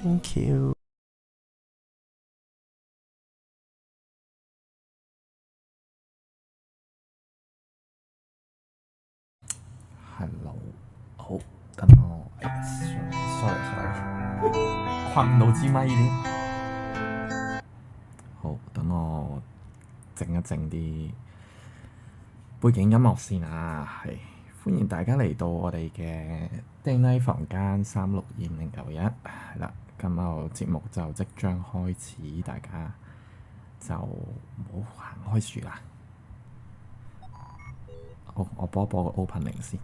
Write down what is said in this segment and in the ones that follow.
Thank you。Hello，好，等我，sorry，困到支咪添。好，等我靜一靜啲背景音樂先啊，係歡迎大家嚟到我哋嘅 Day Night 房間362591，係啦，今日節目就即將開始，大家就唔好行開住啦。好，我播一播個 opening 先。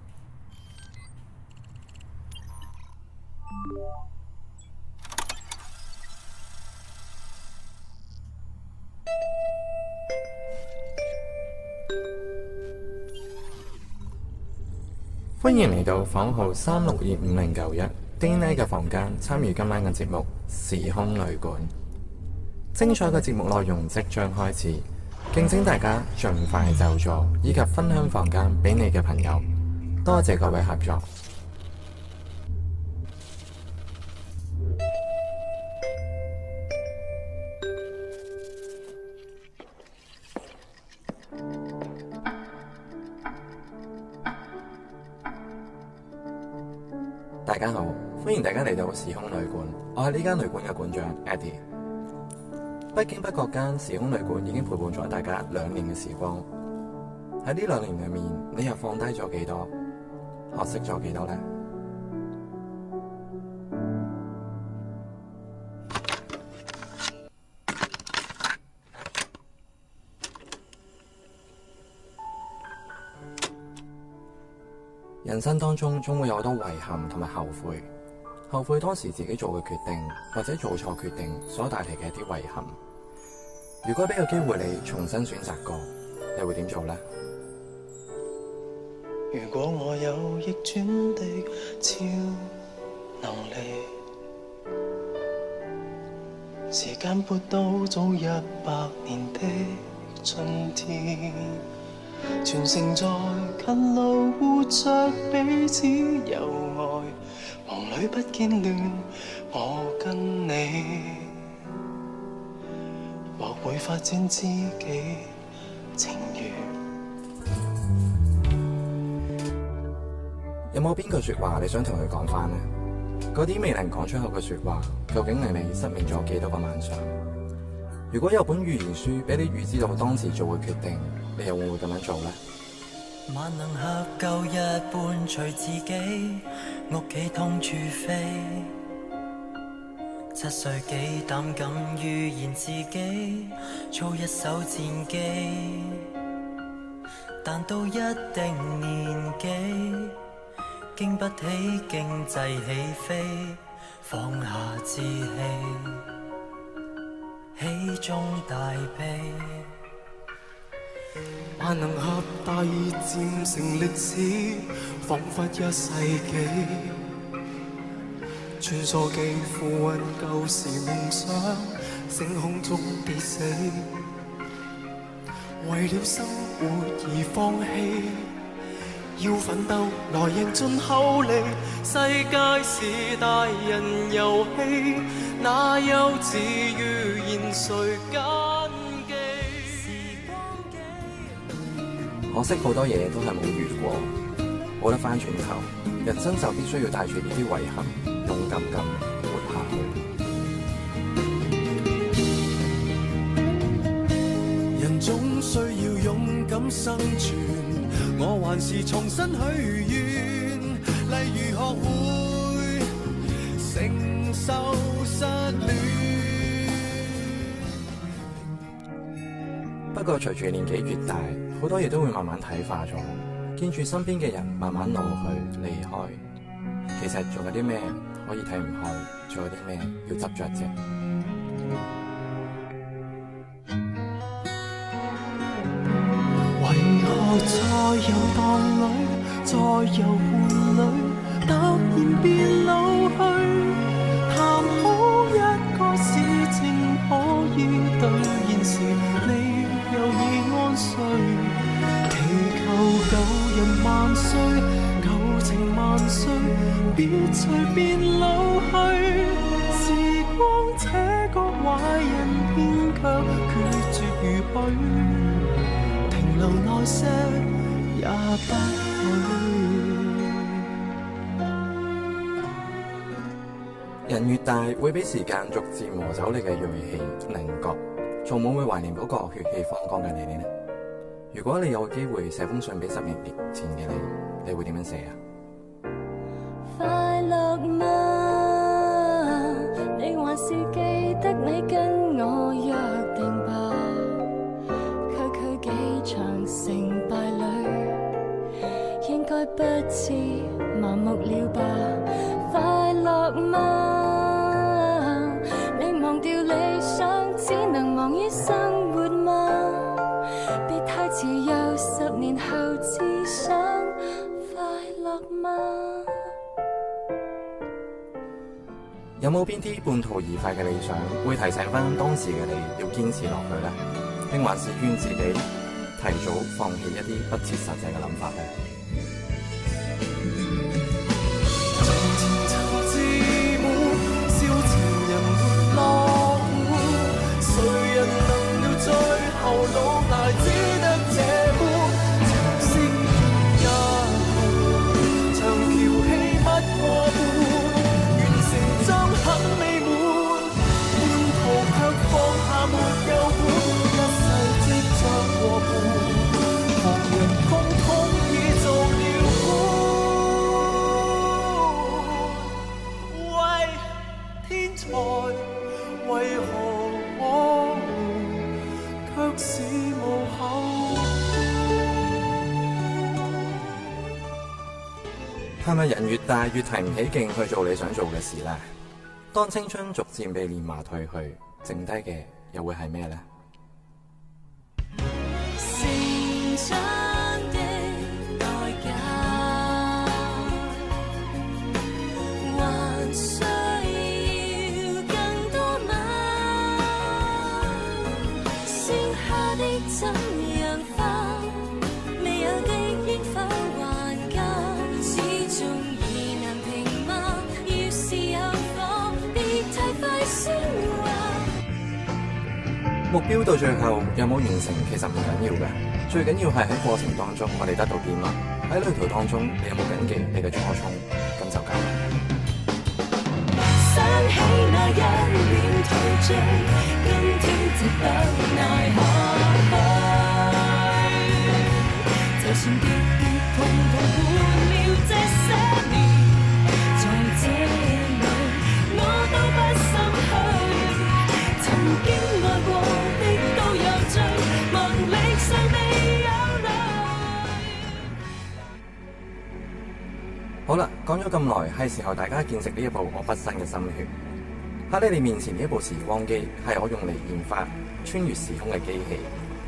歡迎嚟到房號362591 Day Night 嘅房間，參與今晚嘅節目《時空旅館》。精彩嘅節目內容即將開始，敬請大家盡快就座，以及分享房間俾你嘅朋友。多謝各位合作。大家好，歡迎大家嚟到時空旅館，我係呢間旅館嘅館長 Eddie。不經不覺間，時空旅館已經陪伴咗大家2年嘅時光。喺呢2年裏面，你又放低咗幾多？學識咗幾多呢？人生當中總會有好多遺憾同埋後悔，後悔當時自己做嘅決定，或者做錯決定所帶嚟嘅一啲遺憾。如果俾個機會你重新選擇過，你會點做呢？如果我有逆轉的超能力，時間撥到早100年的春天，全城在近路活着彼此友愛，夢裏不見亂，我跟你或會發展知己情緣。有冇邊句說話你想同佢講返呢？嗰啲未能講出口嘅說話，究竟令你失眠咗幾多個晚上？如果有本預言書俾你預知到當時做嘅決定，你又會唔會咁樣做呢？萬能合舊日伴隨自己，屋企通處飛。7歲幾膽敢預言自己，操一手戰機。但到一定年紀，經不起經濟起飛，放下志氣，喜中帶悲。萬能俠大戰成歷史，彷彿1世紀。穿梭機付運舊時夢想，星空中跌死。為了生活而放棄，要奮鬥來贏盡厚利。世界是大人遊戲，那幼稚語言誰謹記？可惜好多嘢都係冇遇過，冇得返轉頭，人生就必須要帶住呢啲遺憾，勇敢咁活下去。人總需要勇敢生存，我還是重新許願，例如學會承受失戀。不過隨住年紀越大，好多嘢都會慢慢睇化咗，見住身邊嘅人慢慢老去離開，其實仲有啲咩可以睇唔開，仲有啲咩要執着啫？為何在遊蕩裏，在遊玩裏，突然變老去？談好一個事情可以兌現時，你又已安睡。祈求舊人萬歲，舊情萬歲，別隨便老去。停留耐些也不許。人越大，會俾時間逐漸磨走你嘅鋭氣棱角，仲會唔會懷念嗰個血氣方剛嘅你呢？如果你有機會寫封信俾10年前嘅你，你會點樣寫啊？快樂嗎？你還是記得你跟我約定吧？區幾場成敗裏，應該不至麻木了吧？快樂嗎？你忘掉理想，只能忙於生活嗎？別太遲，又10年後只想快樂嗎？有冇邊啲半途而廢嘅理想，會提醒翻當時嘅你要堅持落去呢？定還是勸自己提早放棄一啲不切實際嘅諗法呢？為何我卻是無口？係咪人越大越提唔起勁去做你想做嘅事呢？當青春逐漸被年華褪去，剩低嘅又會係咩呢？成長的代價，還需要更多嗎？剩下的怎樣花？未有的應否還價？始終已難平嗎？要是有火，別太快消化。目標到最後有冇完成其實唔緊要嘅，最緊要係喺過程當中我哋得到啲乜，喺旅途當中你有冇謹記你嘅初衷，咁就夠啦。想起那一臉陶醉，今天值得捱下去，就算跌跌痛痛換了這些年，在這裏我都不心虛，曾經愛過的都有罪，望歷上未有淚。好啦，講咗咁耐，係時候大家見識呢一部我畢生嘅心血。喺你哋面前呢一部時光機，係我用嚟研發穿越時空嘅機器。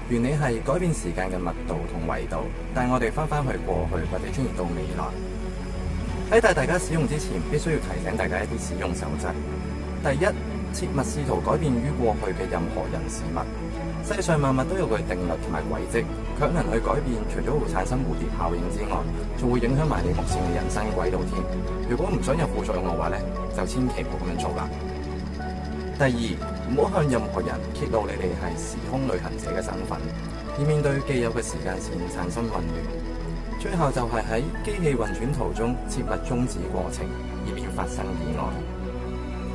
原理係改變時間嘅密度同維度，帶我哋翻返去過去或者穿越到未來。喺帶大家使用之前，必須要提醒大家一啲使用守則。第一，切勿試圖改變於過去嘅任何人事物。世上萬物都有佢定律同埋軌跡，強能去改變，除咗會產生蝴蝶效應之外，仲會影響埋你目前嘅人生軌道添。如果唔想有副作用嘅話呢，就千祈唔好咁樣做啦。第二，唔好向任何人揭露你哋係時空旅行者嘅身份，以免對既有嘅時間線產生混亂。最後就係喺機器運轉途中切勿終止過程，以免發生意外。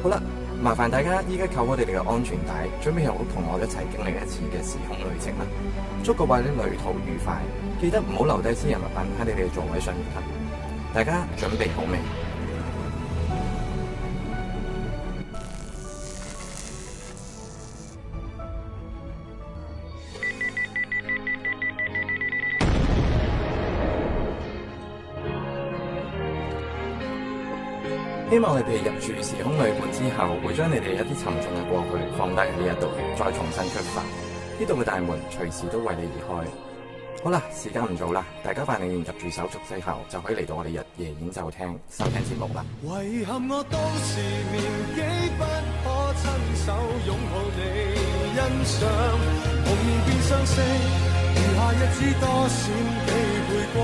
好啦，麻煩大家依家扣好你哋嘅安全帶，準備好同我一齊經歷一次嘅時空旅程啦！祝各位啲旅途愉快，記得唔好留低私人物品喺你哋嘅座位上面。大家準備好未？希望你哋入住時空旅館之後，會將你哋一啲沉重嘅過去放低喺呢一度，再重新出發。呢度嘅大門隨時都為你而開。好啦，時間唔早啦，大家辦理完入住手續之後，就可以嚟到我哋日夜演奏廳收聽節目啦。遺憾我當時年紀不可親手擁抱你欣賞，紅面變相識，餘下日子多閃幾倍光。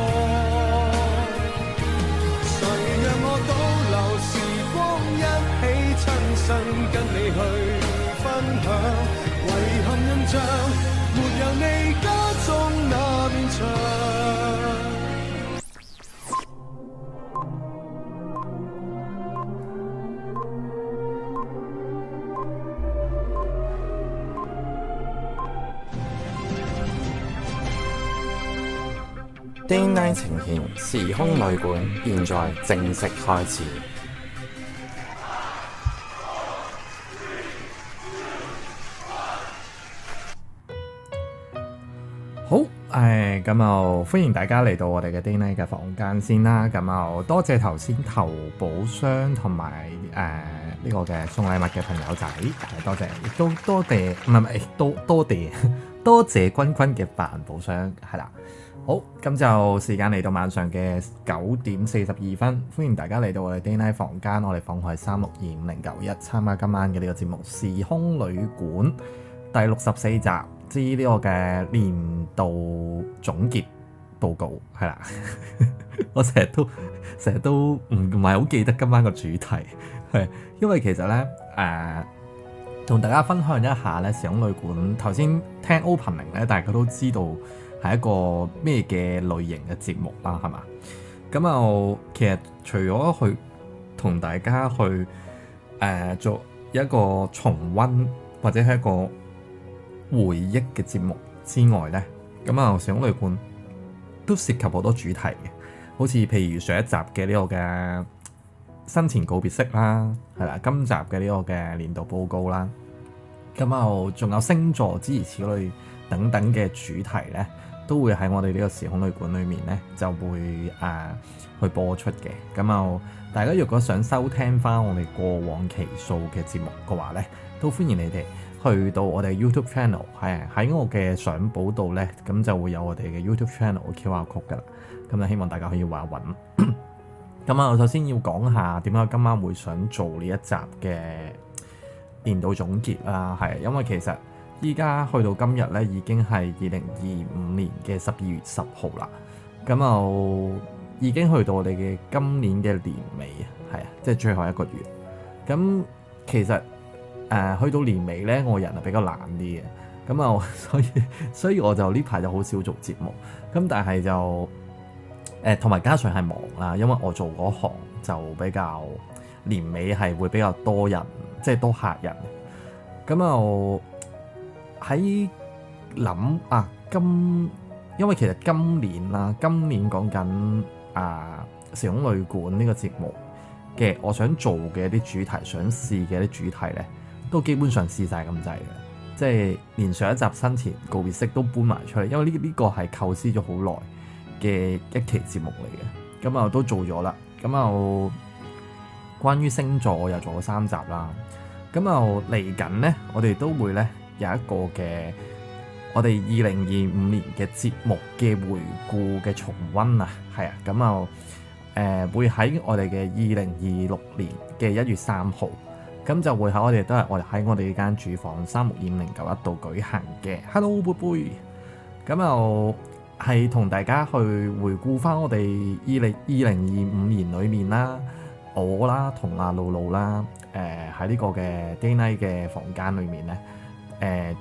誰讓我倒流時光一起親身跟你去分享，遺憾印象沒有你家中那面牆。Day9 呈現時空旅館，現在正式開始。好，咁就歡迎大家嚟到我哋嘅 Day9 嘅房間先啦。咁就多謝頭先投寶箱同埋呢個嘅送禮物嘅朋友仔，多謝，亦都多謝，唔係多謝君君嘅扮寶箱，係啦。好，咁就時間嚟到晚上嘅9:42，歡迎大家嚟到我哋 Day9 房間，我哋房號係3625091，參加今晚嘅呢個節目《時空旅館》第64集之呢個嘅年度總結報告，係啦。我成日都唔係好記得今晚個主題，係因為其實咧同大家分享一下咧，時空旅館頭先聽 opening 咧，大家都知道係一個咩嘅類型嘅節目啦，係嘛？咁啊，其實除咗去同大家去做一個重溫或者係一個回憶嘅節目之外咧，咁啊，時空旅館都涉及好多主題嘅，好似譬如上一集嘅呢個嘅生前告別式啦，係啦，今集嘅呢個嘅年度報告啦，咁啊，仲有星座諸如此類等等嘅主題咧，都會喺我哋呢個時空旅館裏面咧就會去播出嘅。咁啊，大家如果想收聽翻我哋過往期數嘅節目嘅話咧，都歡迎你哋去到我哋 YouTube channel， 係喺我嘅相簿度咧，咁就會有我哋嘅 YouTube channel 嘅 QR code 噶啦。咁就希望大家可以話揾。咁啊，我首先要講下點解今晚會想做呢一集嘅年度總結啦，係因為其實依家去到今日咧，已經係2025年嘅12月10號啦。咁就已經去到我哋嘅今年嘅年尾啊，係啊，即係最後一個月。咁其實去到年尾咧，我人係比較懶啲嘅，咁啊，所以我就呢排就好少做節目。咁但係就同埋加上係忙啦，因為我做嗰行就比較年尾係會比較多人，即係多客人。咁就喺諗因為其實今年講緊時空旅館呢個節目嘅，我想做嘅一啲主題，想試嘅一啲主題咧，都基本上試晒咁滯嘅，即係連上一集生前告別式都搬埋出嚟，因為呢個係構思咗好耐嘅一期節目嚟嘅，咁啊都做咗啦。咁啊關於星座我又做咗3集啦。咁啊嚟緊咧，我哋都會咧有一個嘅我哋2025年嘅節目嘅回顧嘅重溫啊，係啊，咁啊會喺我哋嘅2026年嘅1月3號，咁就會喺我哋喺我哋呢間主房3625091度舉行嘅。Hello， 貝貝，咁就係同大家去回顧翻我哋2025年裏面啦，我啦同阿露露啦，喺呢個嘅 Day9 嘅房間裏面咧，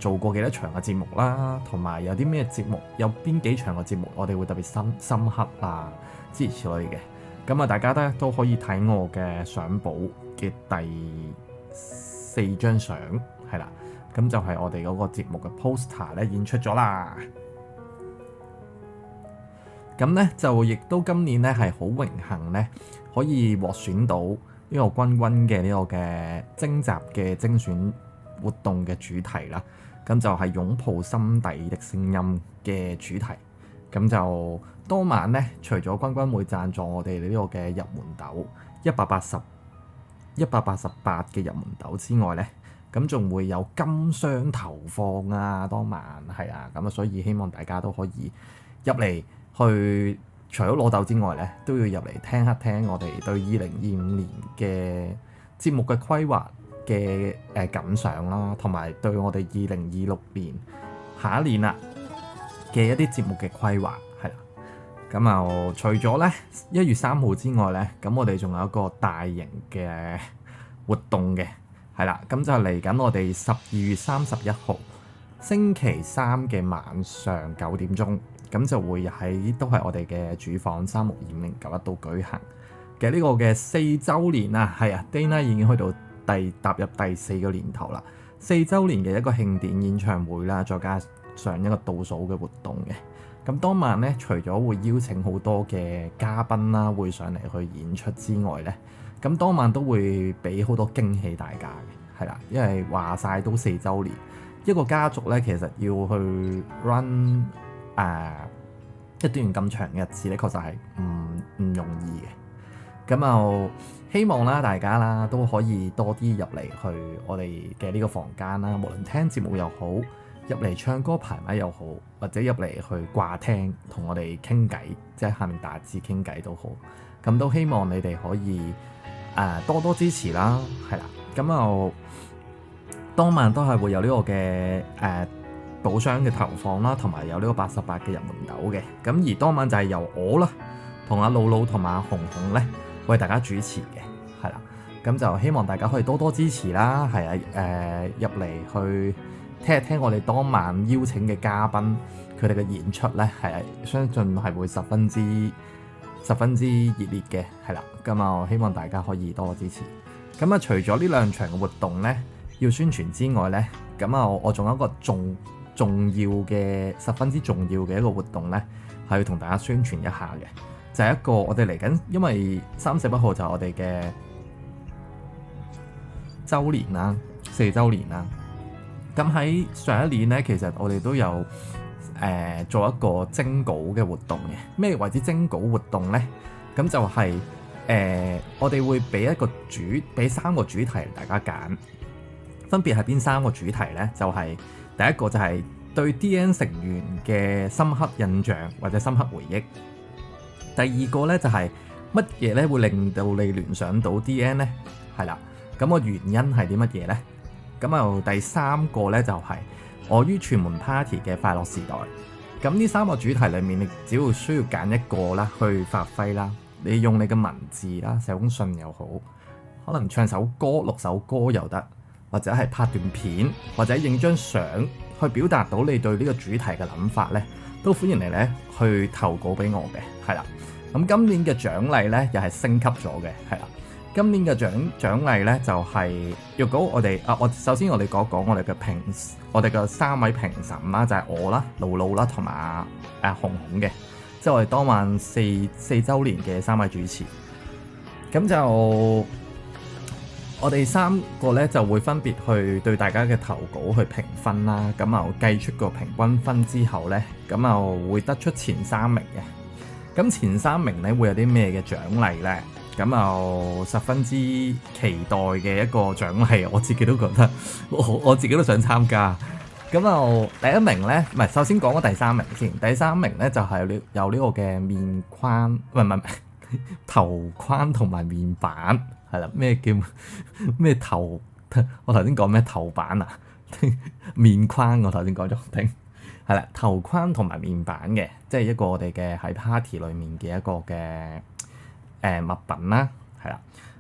做過幾多場嘅節目啦，同埋有啲咩節目，有邊幾場嘅節目我哋會特別深刻啊，諸如此類嘅。咁啊，大家都可以睇我嘅相簿嘅第4張相，係啦，咁就係我哋嗰個節目嘅 poster 咧演出咗啦。咁咧就亦都今年咧係好榮幸咧，可以獲選到呢個君君嘅呢個嘅徵集嘅精選活動嘅主題啦。咁就係擁抱心底的聲音嘅主題。咁就當晚咧，除咗君君會贊助我哋呢個嘅入門豆188嘅入門豆之外咧，咁仲會有金箱投放啊！當晚係啊，咁啊，所以希望大家都可以入嚟去，除咗攞豆之外咧，都要入嚟聽一聽我哋對2025年嘅節目嘅規劃嘅感想啦，同埋對我哋2026年下一年啦嘅一啲節目嘅規劃係啦。咁啊，除咗咧1月3號之外咧，咁我哋仲有一個大型嘅活動嘅，係啦。咁就嚟緊我哋12月31號星期三嘅晚上9點鐘，咁就會都係我哋嘅主房3625091度舉行嘅呢個嘅4週年啊，係啊 Day Night 已經去到踏入第4個年頭啦，4週年嘅一個慶典演唱會啦，再加上一個倒數嘅活動嘅。咁當晚咧，除咗會邀請好多嘅嘉賓啦，會上嚟去演出之外咧，咁當晚都會俾好多驚喜大家嘅，係啦，因為話晒都4週年，一個家族咧其實要去 run 一段咁長嘅日子咧，確實係唔容易嘅。咁就希望啦，大家啦都可以多啲入嚟去我哋嘅呢個房間啦，無論聽節目又好，入嚟唱歌排咪又好，或者入嚟去掛聽同我哋傾偈，即係下面打字傾偈都好。咁都希望你哋可以多多支持啦，係啦。咁就當晚都係會有呢個嘅寶箱嘅投放啦，同埋有呢個88嘅入門豆嘅。咁而當晚就係由我啦，同阿露露同埋阿紅紅咧為大家主持嘅，係啦。咁就希望大家可以多多支持啦，係啊，入嚟去聽一聽我哋當晚邀請嘅嘉賓佢哋嘅演出咧，係相信係會十分之熱烈嘅，係啦。咁啊，希望大家可以多多支持。咁啊，除咗呢兩場嘅活動咧要宣傳之外咧，咁啊，我仲有一個重要嘅十分之重要嘅一個活動咧，係要同大家宣傳一下嘅，就係一個我哋嚟緊，因為3、4、1號就係我哋嘅週年啦，4週年啦。咁喺上一年咧，其實我哋都有做一個徵稿嘅活動嘅。咩為之徵稿活動咧？咁就係我哋會俾3個主題大家揀，分別係邊3個主題咧？就係第一個就係對 DN 成員嘅深刻印象或者深刻回憶。第二個咧就係乜嘢咧會令到你聯想到 DN 咧？係啦，咁個原因係啲乜嘢咧？咁又第3個咧就係我於全門 party 嘅快樂時代。咁呢3個主題裏面，你只要需要揀一個啦，去發揮啦。你用你嘅文字啦，寫封信又好，可能唱首歌、錄首歌又得，或者係拍段片，或者影張相去表達到你對呢個主題嘅諗法咧，都歡迎你咧去投稿俾我嘅，係啦。咁今年嘅獎勵咧又係升級咗嘅，係啦。今年嘅獎勵咧就係，若果我哋首先我哋講我哋嘅3位評審啦，就係我啦、露露啦同埋阿紅紅嘅，即係我哋當晚4週年嘅3位主持。咁就我哋3個咧就會分別去對大家嘅投稿去評分啦。咁就計出個平均分之後咧，咁就會得出前3名嘅。咁前3名咧會有啲咩嘅獎勵咧？咁就十分之期待嘅一個獎勵，我自己都覺得我自己都想參加。咁就第一名咧，唔係，首先講咗第3名先。第3名咧就係有呢個嘅面框，唔係頭框同埋面板，係啦。咩叫咩頭？我頭先講咩頭板啊？面框我頭先講咗，係啦，頭框同埋面板嘅，即係一個我哋嘅喺 party 裡面嘅一個嘅物品啦，係啦。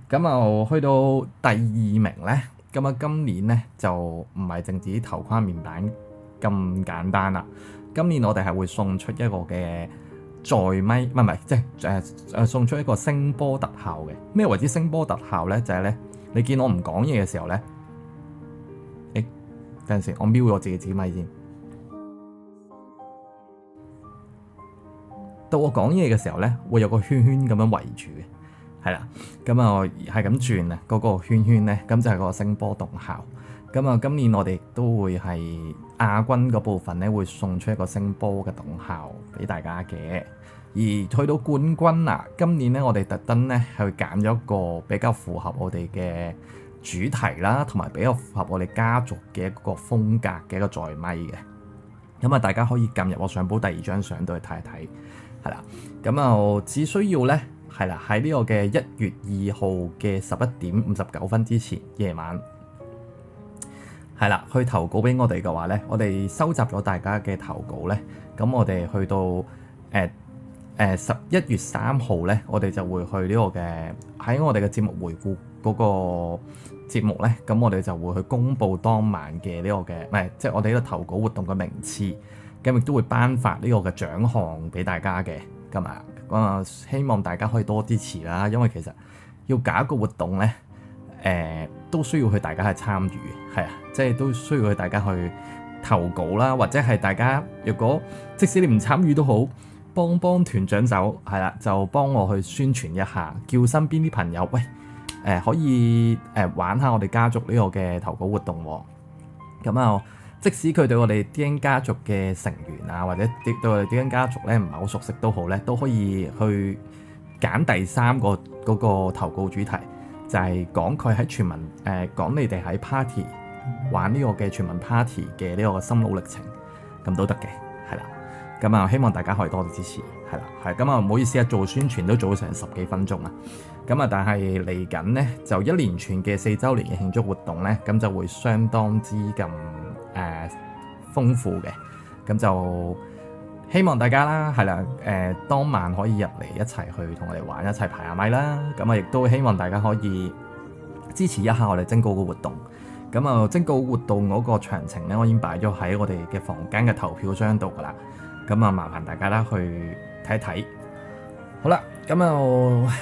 咁就去到第2名咧，咁啊今年咧就唔係淨止頭框面板咁簡單啦。今年我哋係會送出一個嘅在咪，唔係即係送出一個聲波特效嘅。咩為之聲波特效咧？就係咧，你見我唔講嘢嘅時候咧，等陣先，我瞄咗自己支咪先。到我講嘢嘅時候咧，會有個圈圈咁樣圍住嘅，係啦。咁啊係咁轉啊，嗰個圈圈咧，咁就係個聲波動效。咁啊，今年我哋都會係亞軍嗰部分咧，會送出一個聲波嘅動效俾大家嘅。而去到冠軍啊，今年咧我哋特登咧去揀咗一個比較符合我哋嘅主題啦，同埋比較符合我哋家族嘅一個風格嘅一個在咪嘅。咁啊，大家可以撳入我相簿第2張相度去睇一睇。係啦，咁啊只需要咧，係啦，喺呢個嘅1月2號嘅11點59分之前夜晚，係啦，去投稿俾我哋嘅話咧，我哋收集咗大家嘅投稿咧，咁我哋去到11月3號咧，我哋就會去呢個嘅喺我哋嘅節目回顧嗰個節目咧，咁我哋就會去公佈當晚嘅呢個嘅，唔係即係我哋呢個投稿活動嘅名次，咁亦都會頒發呢個嘅獎項俾大家嘅，咁啊希望大家可以多支持啦，因為其實要搞一個活動咧，都需要去大家去參與，係啊，即係都需要去大家去投稿啦，或者係大家若果即使你唔參與都好，幫團長手，係啦，就幫我去宣傳一下，叫身邊啲朋友，喂，可以玩下我哋家族呢個嘅投稿活動喎。咁啊，即使佢對我哋 DN 家族嘅成員啊，或者對我哋 DN 家族咧唔係好熟悉都好咧，都可以去揀第3個嗰個投稿主題，就係講佢喺全民講你哋喺 party 玩呢個嘅全民 party 嘅呢個心路歷程，咁都得嘅，係啦。咁啊，希望大家可以多啲支持，係啦，係咁啊，唔好意思啊，做宣傳都做咗成10幾分鐘啊。咁啊，但係嚟緊咧就一連串嘅4週年嘅慶祝活動咧，咁就會相當之咁豐富嘅。咁就希望大家啦，係啦，當晚可以入嚟一齊去同我哋玩，一齊排下咪啦。咁啊，亦都希望大家可以支持一下我哋徵稿嘅活動。咁啊，徵稿活動嗰個詳情咧，我已經擺咗喺我哋嘅房間嘅投票箱度噶啦。咁啊，麻煩大家啦去睇一睇。好啦，咁啊，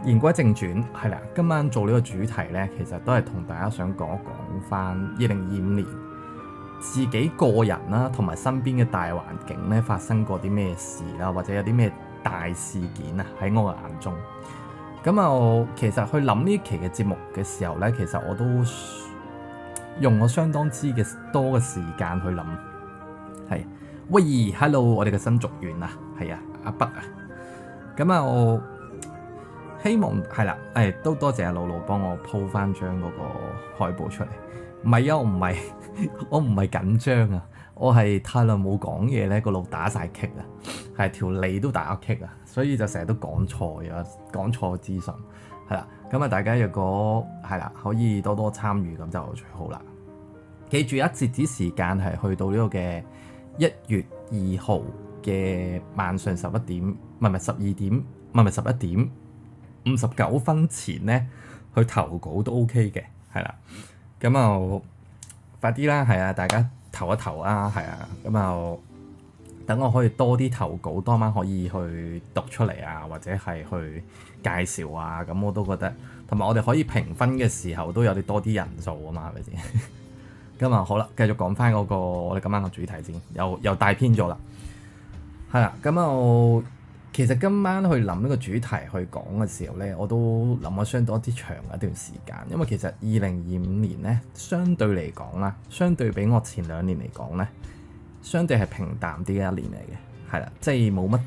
言歸正傳，係啦，今晚做呢個主題咧，其實都係同大家想講一講翻2025年自己個人啦，同埋身邊嘅大環境咧發生過啲咩事啦，或者有啲咩大事件啊喺我嘅眼中。咁啊，其實去諗呢期嘅節目嘅時候咧，其實我都用咗相當之多嘅時間去諗，係。喂 ，hello， 我哋嘅新族員啊，係啊，阿北啊，咁啊，我希望係啦，都多謝阿露露幫我鋪翻張嗰個海報出嚟。唔係啊，我唔係緊張啊，我係太耐冇講嘢咧，個腦打晒棘啊，係條脷都打咗棘啊，所以就成日都講錯咗，講錯資訊，係啦。咁啊，大家若果係啦，可以多多參與咁就最好啦。記住，截止時間係去到呢個嘅1月2號嘅晚上11點，唔係12點，唔係11點59分前咧，去投稿都 OK 嘅，係啦。咁啊，快啲啦，係啊，大家投一投啊，係啊。咁啊，等我可以多啲投稿，當晚可以去讀出嚟啊，或者係去介紹啊。咁我都覺得，同埋我哋可以評分嘅時候都有多啲人數啊嘛，係咪先？咁啊，好啦，繼續講翻嗰個我哋今晚嘅主題先，又帶偏咗啦，係啦。咁啊，其實今晚去諗呢個主題去講嘅時候咧，我都諗咗相當之長一段時間，因為其實2025年咧，相對嚟講啦，相對比我前2年嚟講咧，相對係平淡啲嘅一年嚟嘅，係啦，即係冇乜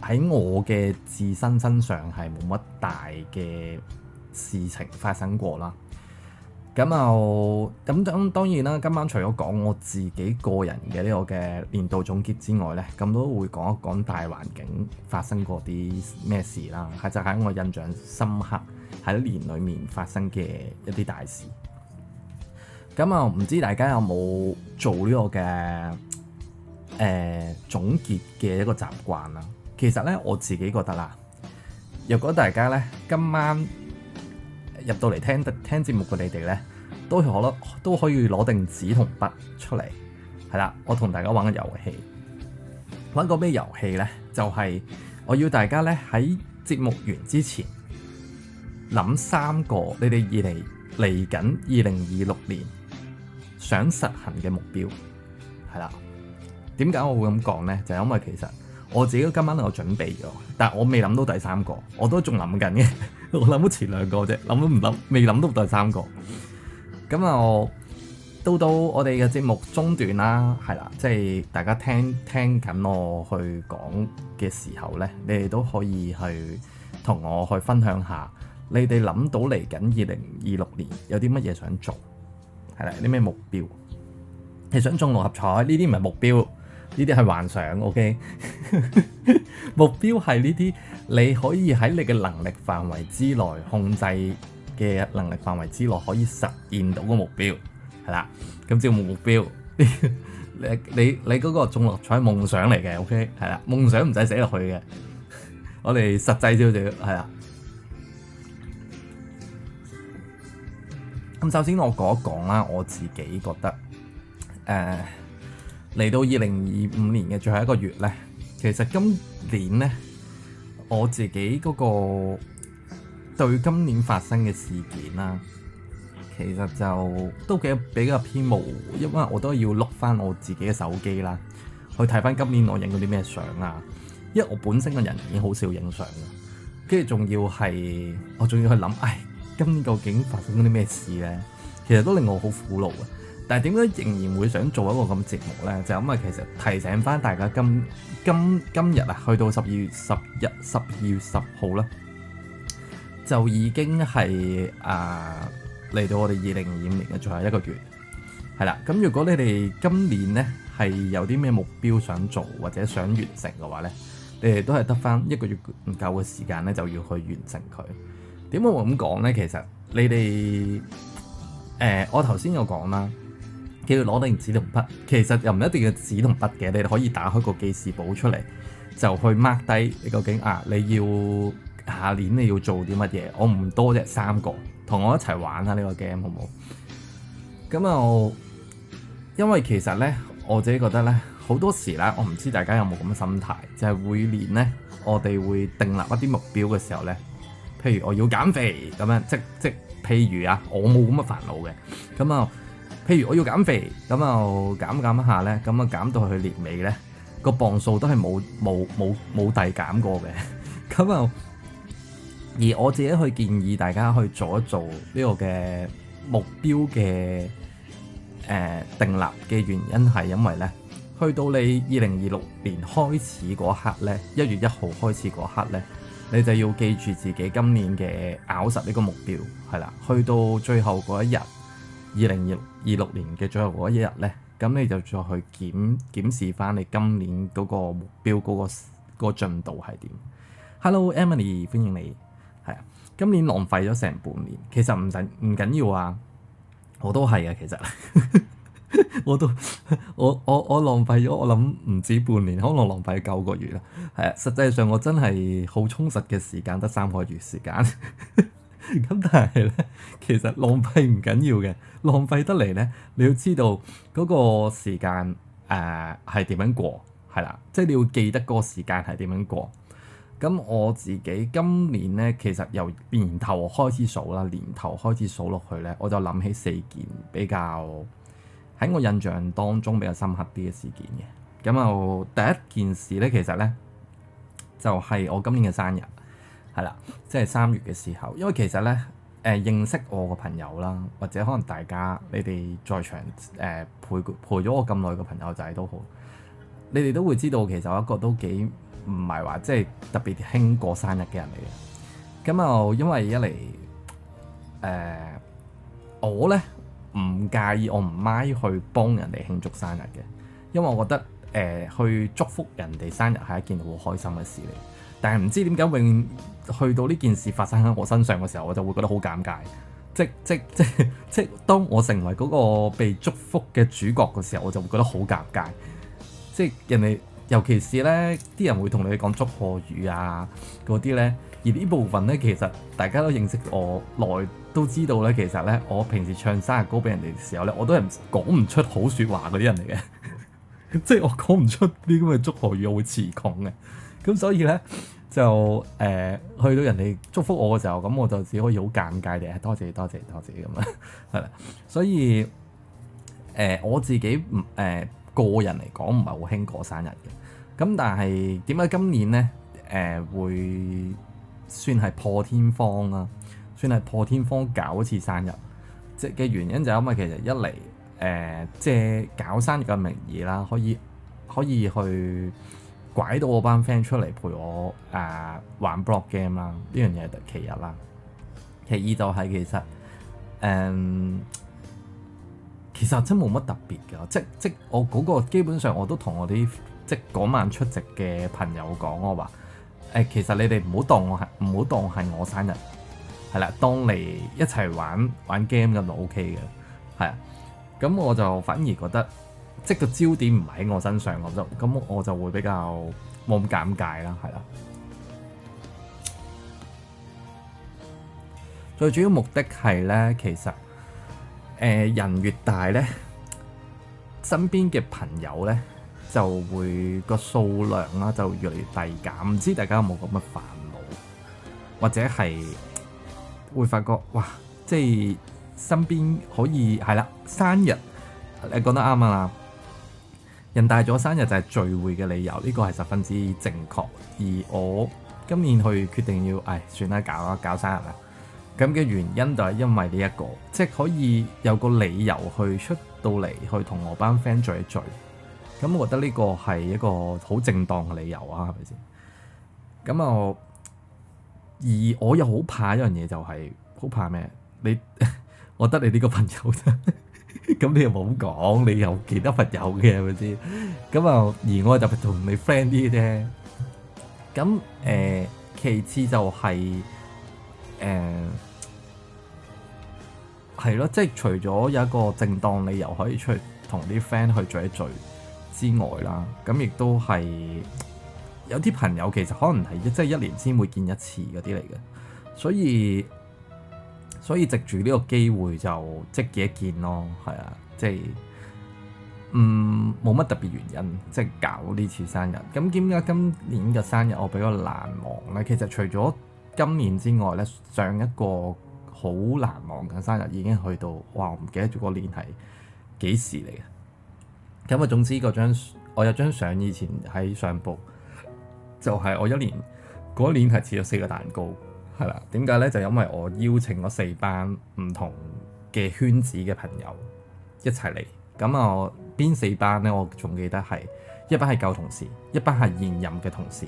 喺我嘅自身身上係冇乜大嘅事情發生過啦。咁當然啦，今晚除咗講我自己個人嘅呢個嘅年度總結之外咧，咁都會講一講大環境發生過啲咩事啦，係就喺我印象深刻喺年裏面發生嘅一啲大事。咁啊，唔知大家有冇做呢個嘅總結嘅一個習慣啦？其實咧，我自己覺得啦，若果大家咧今晚入到嚟聽節目嘅你哋咧，都可以攞定紙同筆出嚟，係啦。我同大家玩個遊戲，玩個咩遊戲咧？就係我要大家咧喺節目完之前諗3個你哋嚟緊2026年想實行嘅目標，係啦。點解我會咁講咧？就係因為其實我自己今晚都有準備咗，但係我未諗到第3個，我都仲諗緊嘅。我諗到前2個啫，未諗到第3個。咁啊，到我哋嘅節目中段啦，係啦，即係大家聽緊我去講嘅時候咧，你哋都可以去同我去分享下，你哋諗到嚟緊2026年有啲乜嘢想做，係啦，有啲咩目標？你想中6合彩呢啲唔係目標。呢啲係幻想 ，OK 目標係呢啲你可以喺你嘅能力範圍之內控制嘅能力範圍之內可以實現到個目標，係啦。咁只要冇目標，你嗰個中6合彩係夢想嚟嘅 ，OK 係啦，夢想唔使寫落去嘅，我哋實際少少係啦。咁首先我講一講啦，我自己覺得嚟到2025年嘅最後一個月咧，其實今年咧我自己嗰個對今年發生嘅事件啦，其實就都比較偏模糊，因為我都要碌翻我自己嘅手機啦，去睇翻今年我影咗啲咩相啊。因為我本身個人已經好少影相嘅，跟住仲要係我仲要去諗，今年究竟發生咗啲咩事咧？其實都令我好苦惱嘅。但係點解仍然會想做一個咁節目咧？就因為其實提醒翻大家今日啊，去到12月10號啦，就已經係嚟到我哋2025年嘅最後一個月，係啦。咁如果你哋今年咧係有啲咩目標想做或者想完成嘅話咧，你哋都係得翻一個月唔夠嘅時間咧，就要去完成佢。點解我咁講咧？其實你哋我頭先有講啦，叫佢攞定紙同筆，其實又唔一定要紙同筆嘅，你哋可以打開個記事簿出嚟，就去 mark 低你究竟你要下年你要做啲乜嘢。我唔多啫，3個，同我一齊玩下呢個 game 好唔好？咁因為其實咧，我自己覺得咧，好多時啦，我唔知大家有冇咁嘅心態，就係每年咧，我哋會訂立一啲目標嘅時候咧，譬如我要減肥咁樣，即譬如我冇咁嘅煩惱嘅，咁譬如我要減肥，咁減一下咧，咁減到去年尾咧，個磅數都係冇遞減過嘅，咁而我自己去建議大家去做一做呢個嘅目標嘅訂立嘅原因係因為咧，去到你2026年開始嗰刻咧，1月1號開始嗰刻咧，你就要記住自己今年嘅咬實呢個目標，係啦。去到最後嗰一日，2026年嘅最後嗰一日咧，咁你就再去檢視翻你今年嗰個目標嗰個進度係點。Hello Emily， 歡迎你。係今年浪費咗成半年，其實唔緊要啊。我都係啊，其實我浪費咗，我諗唔止半年，可能浪費9個月啦。係啊，實際上我真係好充實嘅時間得3個月時間。咁但係咧，其實浪費唔緊要嘅，浪費得嚟咧，你要知道嗰個時間係點樣過，係啦，即係你要記得嗰個時間係點樣過。咁我自己今年咧，其實由年頭開始數啦，年頭開始數落去咧，我就諗起4件比較喺我印象當中比較深刻啲嘅事件嘅。咁第一件事咧，其實咧就係我今年嘅生日，係啦，即係3月嘅時候。因為其實咧認識我嘅朋友啦，或者可能大家你哋在場陪咗我咁耐嘅朋友仔都好，你哋都會知道其實我一個都幾唔係話即係特別興過生日嘅人嚟嘅。咁因為一嚟我咧唔介意，我唔mind去幫人哋慶祝生日嘅，因為我覺得去祝福人哋生日係一件好開心嘅事嚟。但係唔知點解永去到呢件事發生喺我身上嘅時候，我就會覺得好尷尬。即當我成為嗰個被祝福嘅主角嘅時候，我就會覺得好尷尬。即係人哋。尤其是咧，啲人會同你講祝賀語嗰啲咧，而呢部分咧，其實大家都認識我耐，都知道咧，其實咧，我平時唱生日歌俾人哋嘅時候咧，我都係講唔出好説話嗰啲人嚟嘅，即係我講唔出啲咁嘅祝賀語，我會詞窮嘅。咁所以咧，就去到人哋祝福我嘅時候，咁我就只可以好尷尬地多謝咁樣，係啦。所以我自己個人嚟講唔係好興過生日嘅，咁但係點解今年咧會算係破天荒啦，算係破天荒搞一次生日，即嘅原因就係因為其實一嚟借搞生日嘅名義啦，可以去拐到我班 friend 出嚟陪我玩 block game 啦，呢樣嘢係其一啦。其二就係其實真冇乜特別嘅，即我嗰個基本上我都同我啲即嗰晚出席嘅朋友講，我話其實你哋唔好當係我生日，係啦，當嚟一齊玩 game 咁就 OK 嘅，係啊。咁我就反而覺得即個焦點唔喺我身上，我就會比較冇咁尷尬啦，係啦。最主要目的係咧，其實人越大咧，身邊嘅朋友咧就會個數量啦就越嚟越遞減。唔知大家有冇咁嘅煩惱，或者係會發覺哇，即係身邊可以係啦，生日你講得啱啊！人大咗，生日就係聚會嘅理由，呢個係十分之正確。而我今年去決定要，算啦，搞生日啦。咁嘅原因就係因為呢一個，即係可以有個理由去出到嚟，去同我班 friend 聚一聚。咁我覺得呢個係一個好正當嘅理由啊，係咪先？咁而我又好怕一樣嘢，就係好怕咩？你我得你呢個朋友啫，咁你又冇講，你有其他朋友嘅係咪先？咁而我就同你 friend 啲啫。咁其次就係係咯，即係除咗有一個正當理由可以出去同啲 friend 去聚一聚之外啦，咁亦都係有啲朋友其實可能係即係一年先會見一次嗰啲嚟嘅，所以藉住呢個機會就即見一見咯，係啊，即係冇乜特別原因，即係搞呢次生日。咁點解今年嘅生日我比較難忘咧？其實除咗今年之外咧，上一個好難忘嘅生日已經去到，哇！我唔記得咗嗰年係幾時嚟嘅。咁總之我有張相，以前喺上報，就係我嗰一年係切咗4個蛋糕，係啦。點解咧？就因為我邀請咗4班唔同嘅圈子嘅朋友一齊嚟。咁邊4班咧？我仲記得係一班係舊同事，一班係現任嘅同事，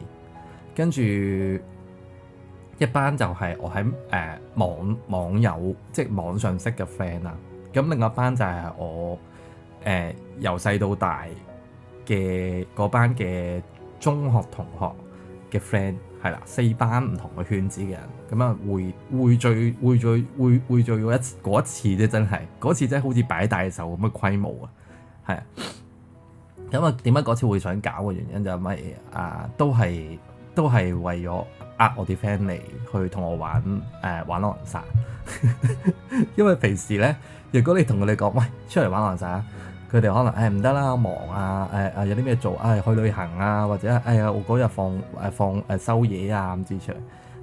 跟住一班就係我喺網友，即係網上識嘅 friend 啦。咁另外一班就係我由細到大嘅嗰班嘅中學同學嘅 friend， 係啦，4班唔同嘅圈子嘅人，咁匯聚嗰一次啫，真係嗰次真係好似擺大壽咁嘅規模啊，係啊。咁點解嗰次會想搞嘅原因就係因為都係為咗我啲 friend 嚟去同我玩狼人殺，因為平時咧，如果你同佢哋講，喂，出嚟玩狼人殺，佢哋可能唔得啦，忙啊，有啲咩做啊，去旅行啊，或者我嗰日放收嘢啊咁之出嚟。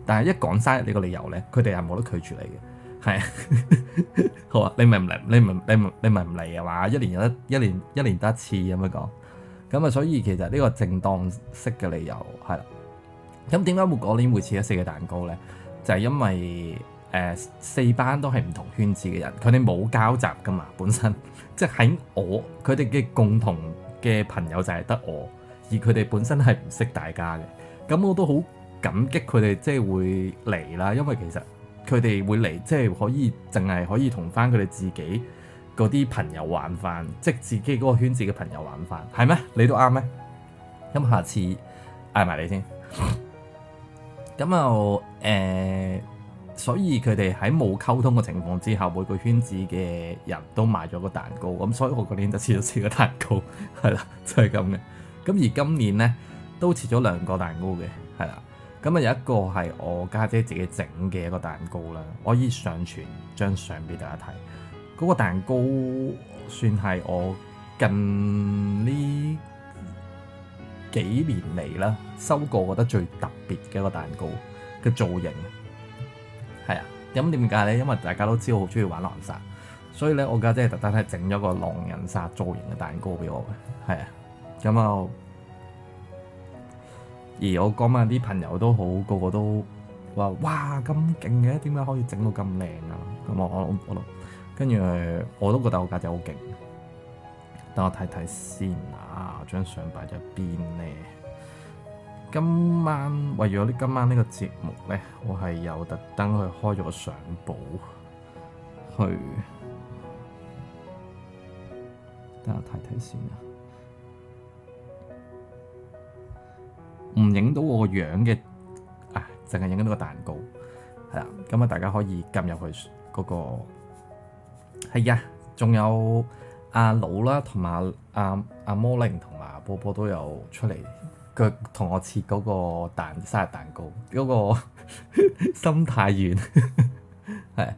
但係一講生日呢個理由咧，佢哋係冇得拒絕你嘅，係啊。好啊，你咪唔嚟，你咪唔嚟啊嘛？一年得一次咁樣講，咁所以其實呢個正當式嘅理由係啦。咁點解會嗰年會切咗4個蛋糕咧？就係因為4班都係唔同圈子嘅人，佢哋冇交集噶嘛，本身即係喺佢哋嘅共同嘅朋友就係得我，而佢哋本身係唔識大家嘅。咁我都好感激佢哋即係會嚟啦，因為其實佢哋會嚟即係淨係可以同翻佢哋自己嗰啲朋友玩飯，即係自己嗰個圈子嘅朋友玩飯，係咩？你都啱咩？咁下次嗌埋你先。咁所以佢哋喺冇溝通嘅情況之下，每個圈子嘅人都買咗個蛋糕，咁所以我嗰年就切咗4個蛋糕，係啦，就係咁嘅。咁而今年咧都切咗2個蛋糕嘅，係啦。咁有一個係我家姐自己整嘅一個蛋糕啦，我可以上傳張相俾大家睇。嗰個蛋糕算係我近呢幾年嚟啦收過覺得最特別嘅一個蛋糕嘅造型，係啊。咁點解咧？因為大家都知我好中意玩狼人殺，所以咧我家姐特登係整咗個狼人殺造型嘅蛋糕俾我嘅，係啊。咁而我嗰晚啲朋友都好，個個都話：哇，咁勁嘅，點解可以整到咁靚啊？咁我跟住我都覺得我家姐好勁。等我睇睇先啊，張相擺咗邊咧？今晚為咗今晚呢個節目咧，我係有特登去開咗個相簿去，等我睇睇先啊。唔影到我個樣嘅，淨係影到個蛋糕，係啦。咁大家可以撳入去嗰個，係啊，仲有阿佬啦，同埋阿摩玲同埋阿波波都有出嚟，佢同我切嗰個生日蛋糕，嗰個心太軟。係，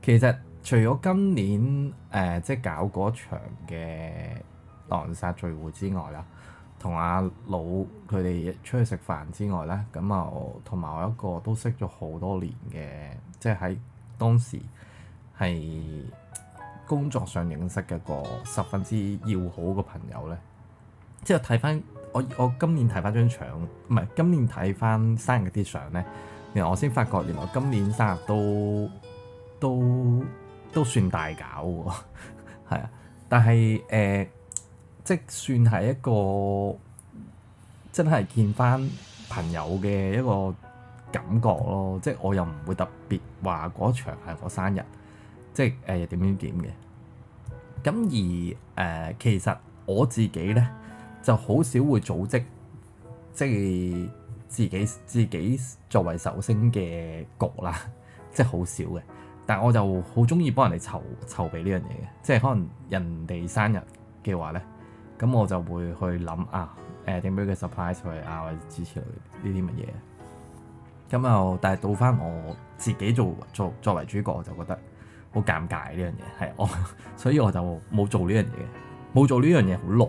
其實除咗今年即係搞嗰場嘅狼人殺聚會之外啦，同阿老佢哋出去食飯之外咧，咁啊同埋我一個都識咗好多年嘅，即係喺當時係工作上認識嘅一個十分之要好嘅朋友咧，即係睇翻我今年睇翻張相，唔係今年睇翻生日啲相咧，原來我先發覺原來今年生日都算大搞喎，係啊，但係即算係一個真係見翻朋友嘅一個感覺咯，即係我又唔會特別話嗰場係我生日，即係點嘅。咁而其實我自己咧就好少會組織，即係自己作為壽星嘅局啦，即係好少嘅。但係我就好中意幫人哋籌備呢樣嘢嘅，即係可能人哋生日嘅話咧，咁我就會去諗點樣嘅 surprise 佢啊，或者支持佢呢啲乜嘢。咁又但係到翻我自己作為主角，我就覺得好尷尬呢樣嘢，係我所以我就冇做呢樣嘢，冇做呢樣嘢好耐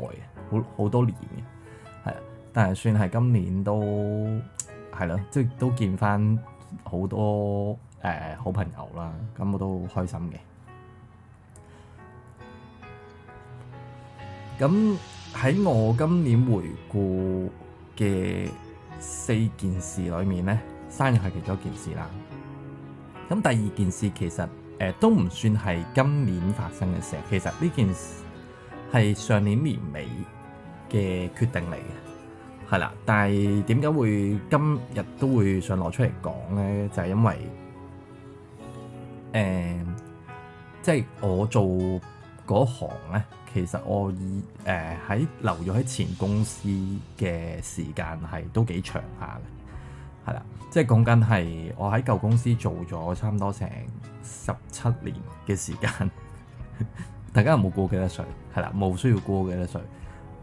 嘅，好多年嘅，係啊。但係算係今年都係咯，即係都見翻好多好朋友啦，咁我都開心嘅。咁喺我今年回顧嘅4件事裏面咧，生日係其中一件事啦。咁第二件事其實都唔算係今年發生嘅事，其實呢件事係上年年尾嘅決定嚟嘅，係啦。但係點解會今日都會想攞出嚟講咧？就係因為即係我做嗰行咧，其實我喺留咗喺前公司嘅時間係都幾長下嘅，係啦，即係講緊係我喺舊公司做咗差唔多成17年嘅時間。大家有冇過幾多歲？係啦，冇需要過幾多歲。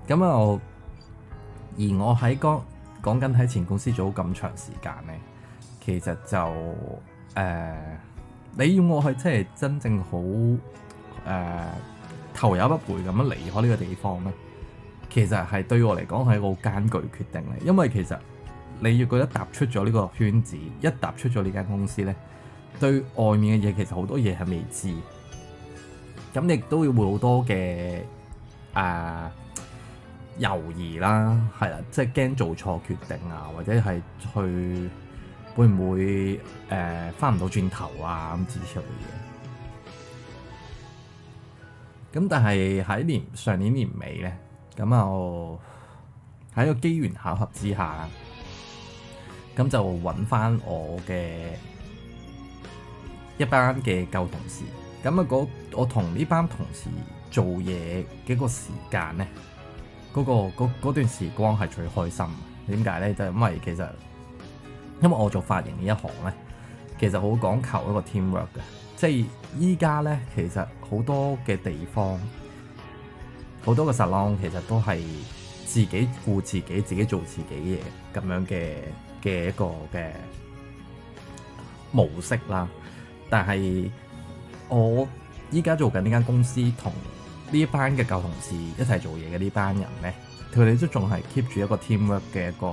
咁啊，而我喺講緊喺前公司做咗咁長時間咧，其實就你要我去即係真正好頭也不回咁樣離開呢個地方咧，其實係對我嚟講係一個好艱巨決定嚟，因為其實你要覺得踏出咗呢個圈子，一踏出咗呢間公司咧，對外面嘅嘢其實好多嘢係未知，咁亦都會好多嘅猶豫啦，係啦，即係驚做錯決定啊，或者係去會唔會返唔到轉頭啊咁之類嘅嘢。咁但係喺上年年尾咧，咁啊喺個機緣巧合之下，咁就揾翻我嘅一班嘅舊同事。咁啊我同呢班同事做嘢嘅個時間咧，嗰段時光係最開心。點解咧？就係因為我做髮型呢一行咧，其實好講求一個 teamwork 嘅。即係依家咧，其實好多嘅地方，好多個 salon 其實都係自己顧自己，自己做自己嘢咁樣嘅一個嘅模式啦。但係我依家做緊呢間公司，同呢一班嘅舊同事一齊做嘢嘅呢班人咧，佢哋都仲係 keep 住一個 teamwork 嘅一個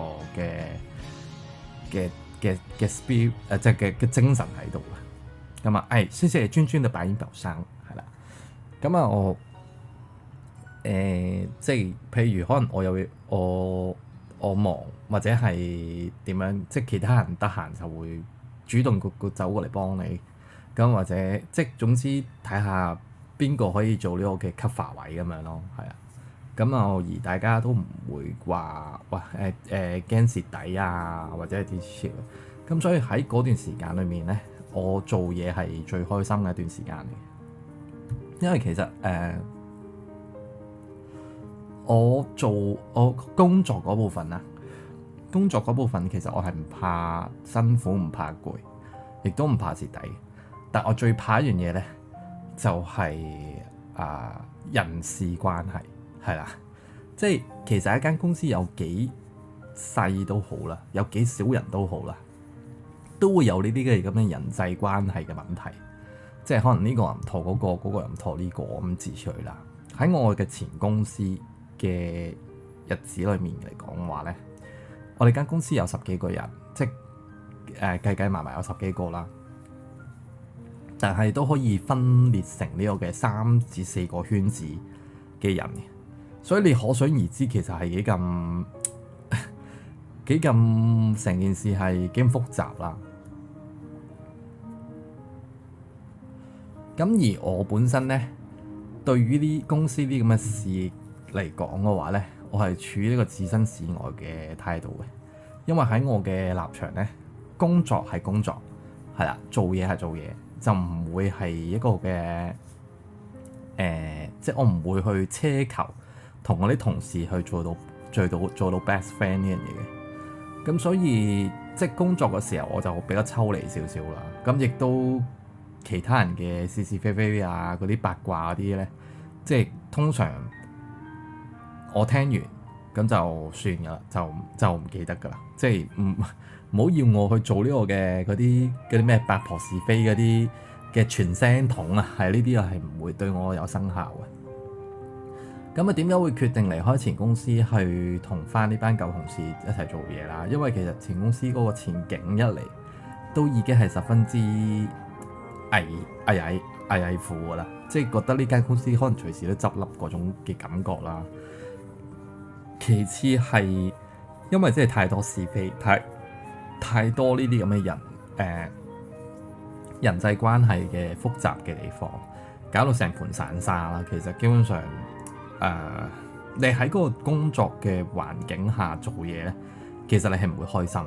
嘅 spirit 即係嘅精神喺度啊。咁啊，謝謝專專嘅扮演表生係啦。咁啊，我即係譬如可能我忙或者係點樣，即係其他人得閒就會主動走過嚟幫你。咁或者即係總之睇下邊個可以做呢個嘅 cover 位咁樣咯，係啊。咁啊，而大家都唔會話驚蝕底啊，或者係啲潮。咁所以喺嗰段時間裏面咧，我做嘢係最開心嘅一段時間嚟。因為其實我工作嗰部分其實我係唔怕辛苦，唔怕攰，亦都唔怕蝕底。但我最怕一樣嘢咧，就係人事關係，係啦。即係其實一間公司有幾細都好啦，有幾少人都好啦，都會有呢啲嘅咁嘅人際關係嘅問題，即係可能呢個人唔妥嗰個，嗰個人唔妥呢個咁之類啦。喺我嘅前公司嘅日子裏面嚟講嘅話咧，我哋間公司有10幾個人，即係計埋有10幾個啦。但係都可以分裂成呢個嘅3至4個圈子嘅人嘅，所以你可想而知其實係幾咁成件事係幾咁複雜啦。咁而我本身咧，對於呢公司啲咁嘅事嚟講嘅話咧，我係處於呢個置身事外嘅態度嘅，因為喺我嘅立場咧，工作係工作，係啦，做嘢係做嘢，就唔會係一個嘅即係我唔會去奢求同我啲同事去做到 best friend 呢樣嘢嘅。咁所以即係工作嘅時候我就比較抽離少少啦。咁亦都其他人嘅是是非非啊，嗰啲八卦嗰啲咧，即係通常我聽完咁就算噶啦，就唔記得噶啦。即係唔好要我去做呢個嘅嗰啲咩八婆是非嗰啲嘅傳聲筒啊，係呢啲係唔會對我有生效嘅。咁啊，點解會決定離開前公司去同翻呢班舊同事一齊做嘢啦？因為其實前公司嗰個前景一嚟都已經係十分之危乎噶啦，即係覺得呢間公司可能隨時都執笠嗰種嘅感覺啦。其次係因為真係太多是非，太多呢啲咁嘅人，人際關係嘅複雜嘅地方，搞到成盤散沙啦。其實基本上，你喺嗰個工作嘅環境下做嘢咧，其實你係唔會開心嘅，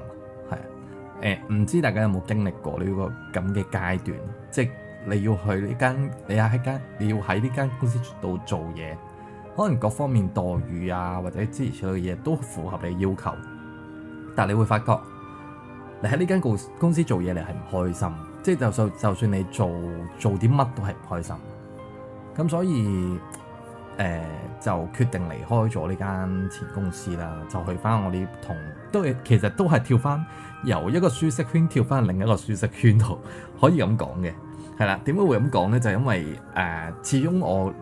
係啊。唔知大家有冇經歷過呢個咁嘅階段？即係你要去呢間，你要喺呢間公司度做嘢，可能各方面待遇啊，或者諸如此類嘅嘢都符合你要求，但係你會發覺，你喺呢間公司做嘢，你係唔開心，即係就算你做啲乜都係唔開心。咁所以就決定離開咗呢間前公司啦，就去翻我啲其實都係跳翻由一個舒適圈跳翻另一個舒適圈度，可以咁講嘅。係啦，點解會咁講咧？就因為始終我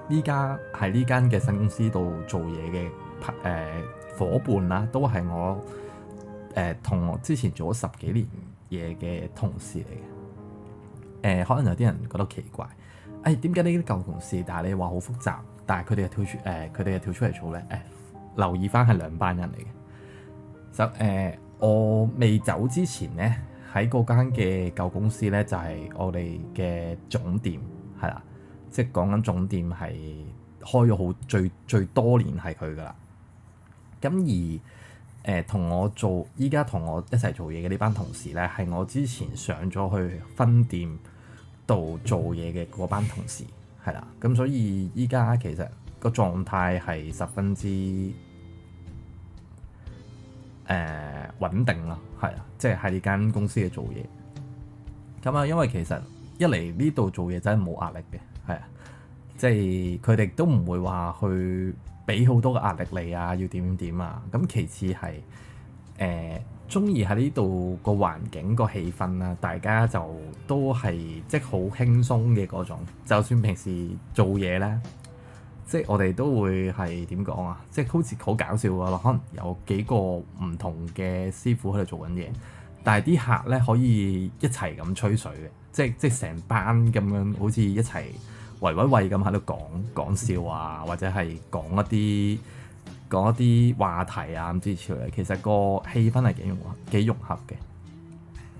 依家喺呢間嘅新公司度做嘢嘅夥伴啦，都係我同我之前做咗10幾年嘢嘅同事嚟嘅。可能有啲人覺得奇怪，點解呢啲舊同事，但係你話好複雜，但係佢哋又跳出嚟做咧？留意翻係兩班人嚟嘅。我未走之前咧，喺嗰間嘅舊公司咧，就係我哋嘅總店，係啦，即係講緊總店係開咗好最多年係佢噶啦。咁而依家同我一齊做嘢嘅呢班同事咧，係我之前上咗去分店度做嘢嘅嗰班同事，係啦。咁所以依家其實個狀態係十分之穩定啦，係啊，即係喺呢間公司嘅做嘢。咁啊，因為其實一嚟呢度做嘢真係冇壓力嘅，係啊，即係佢哋都唔會話去俾好多嘅壓力你啊，要點啊。咁其次係中意喺呢度個環境個氣氛啦，大家就都係即係好輕鬆嘅嗰種。就算平時做嘢咧，即係我哋都會係點講啊？即係好似好搞笑㗎咯，可能有幾個唔同嘅師傅喺度做緊嘢，但係啲客咧可以一齊咁吹水嘅，即係成班咁樣好似一齊圍咁喺度講笑啊，或者係講一啲話題啊咁之類嘅。其實個氣氛係幾融合嘅。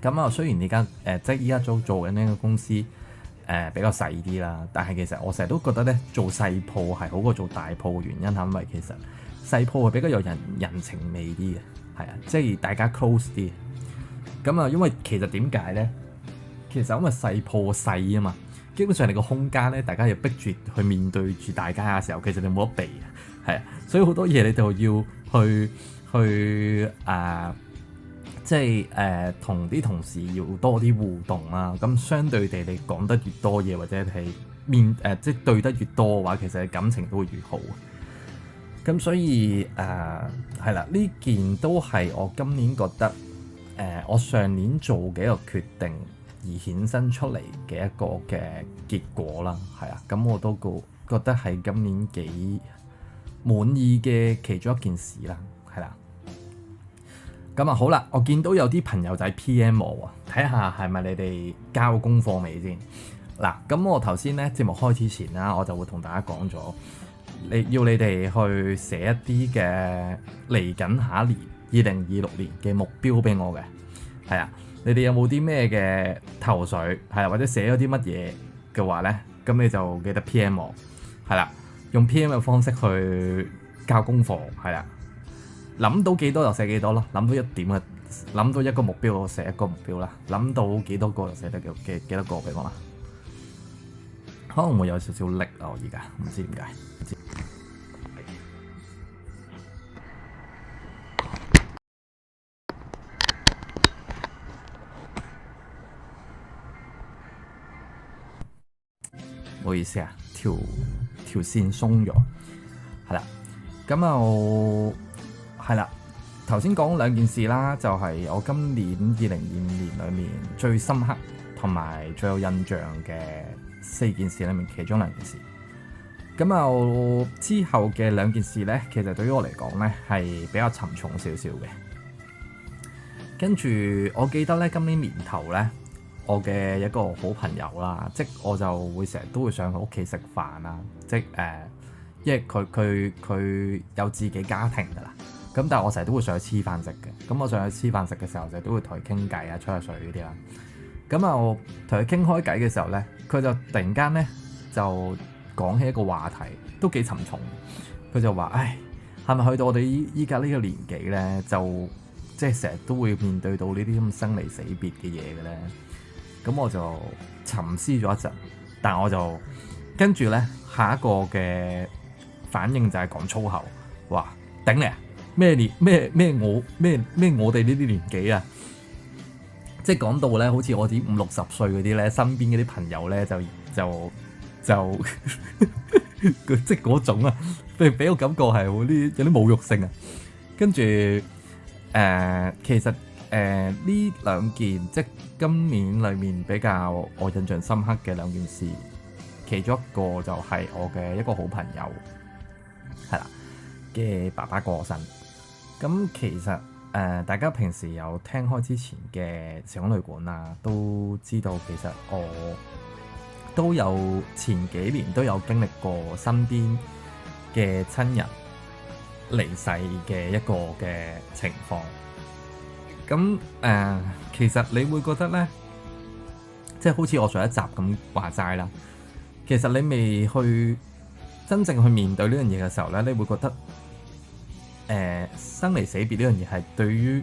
咁啊，雖然呢間即係依家做緊呢個公司比較細啲啦，但係其實我成日都覺得咧，做細鋪係好過做大鋪嘅原因係因為其實細鋪係比較有人情味啲嘅，係啊，即係大家 close 啲。咁啊，因為其實點解咧？其實因為細鋪細啊嘛，基本上你個空間咧，大家要逼住去面對住大家嘅時候，其實你冇得避嘅，係啊，所以好多嘢你就要去即係同啲同事要多啲互動啦。咁相對地，你講得越多嘢或者係即係對得越多嘅話，其實你感情都會越好。咁所以係啦，呢件都係我今年覺得我上年做嘅一個決定，而衍生出嚟嘅一個嘅結果啦，係啊，咁我都覺得係今年幾滿意嘅其中一件事啦，係啦。咁啊好啦，我見到有啲朋友仔 PM 我喎，睇下係咪你哋交功課未先？嗱，咁我頭先咧節目開始前啦，我就會同大家講咗，要你哋去寫一啲嘅嚟緊下一年2026年嘅目標俾我嘅，係啊，你哋有冇啲咩嘅頭緒係啦，或者寫咗啲乜嘢嘅話咧，咁你就記得 PM 我，係啦，用 PM 嘅方式去交功課，係啦，諗到幾多就寫幾多咯，諗到一點啊，諗到一個目標我寫一個目標啦，諗到幾多個就寫得幾多個俾我啦。可能會有少少力啊！我而家唔知點解。唔好意思啊，條線鬆咗，係啦。咁又係啦。頭先講兩件事啦，就係我今年2025年裏面最深刻同埋最有印象嘅4件事裏面其中2件事。咁又之後嘅2件事咧，其實對於我嚟講咧係比較沉重少少嘅。跟住我記得咧，今年年頭咧，我嘅一個好朋友啦，即我就會成日都會上佢屋企食飯啦，即因為佢有自己家庭㗎啦。咁但係我成日都會上去黐飯食嘅。咁我上去黐飯食嘅時候，就都會同佢傾偈啊，吹下水嗰啲啦。咁啊，我同佢傾開偈嘅時候咧，佢就突然間咧就講起一個話題，都幾沉重。佢就話：唉，係咪去到我哋依家呢個年紀咧，就即係成日都會面對到呢啲咁生離死別嘅嘢嘅咧？咁我就沉思咗一陣，但係我就跟住咧下一個嘅反應就係講粗口，話頂你啊！咩我哋呢啲年紀啊！即係講到咧，好似我啲50-60歲嗰啲咧，身邊嗰啲朋友咧就即係嗰種啊，俾我感覺係有啲侮辱性啊。跟住其實呢2件即係今年裏面比較我印象深刻嘅2件事，其中一個就係我嘅一個好朋友係啦嘅爸爸過身。咁其實大家平時有聽開之前嘅時空旅館啊，都知道其實我都有前幾年都有經歷過身邊嘅親人離世嘅一個嘅情況。咁其實你會覺得咧，即係好似我上一集咁話齋啦，其實你未去真正去面對呢樣嘢嘅時候咧，你會覺得生離死別呢樣嘢係對於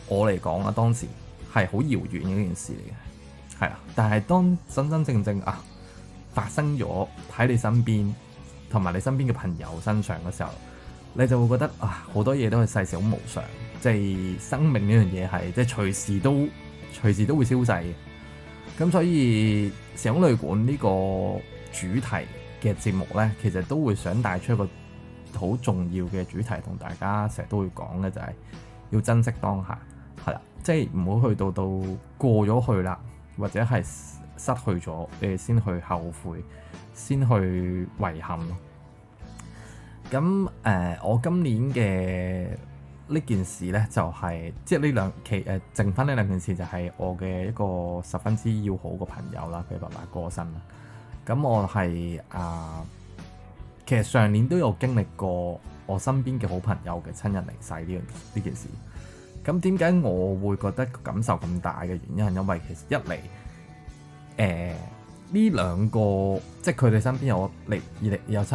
我嚟講啊，當時係好遙遠嘅一件事嚟嘅，係啊。但係當真正發生咗喺你身邊同埋你身邊嘅朋友身上嘅時候，你就會覺得好多嘢都係世事好無常，即係生命呢樣嘢係即係隨時都會消逝嘅。咁所以時空旅館呢個主題嘅節目咧，其實都會想帶出一個好重要嘅主題，同大家成日都會講嘅就係要珍惜當下，係啦，即係唔好去到過咗去啦，或者係失去咗，你哋先去後悔，先去遺憾咯。咁我今年嘅呢件事咧，就係即係呢剩翻呢2件事，就係我嘅一個十分之要好嘅朋友啦，佢爸爸過身啦。咁我係其實上年都有經歷過我身邊嘅好朋友嘅親人離世呢件事。咁點解我會覺得感受咁大嘅原因係因為其實一嚟呢2個即係佢哋身邊有親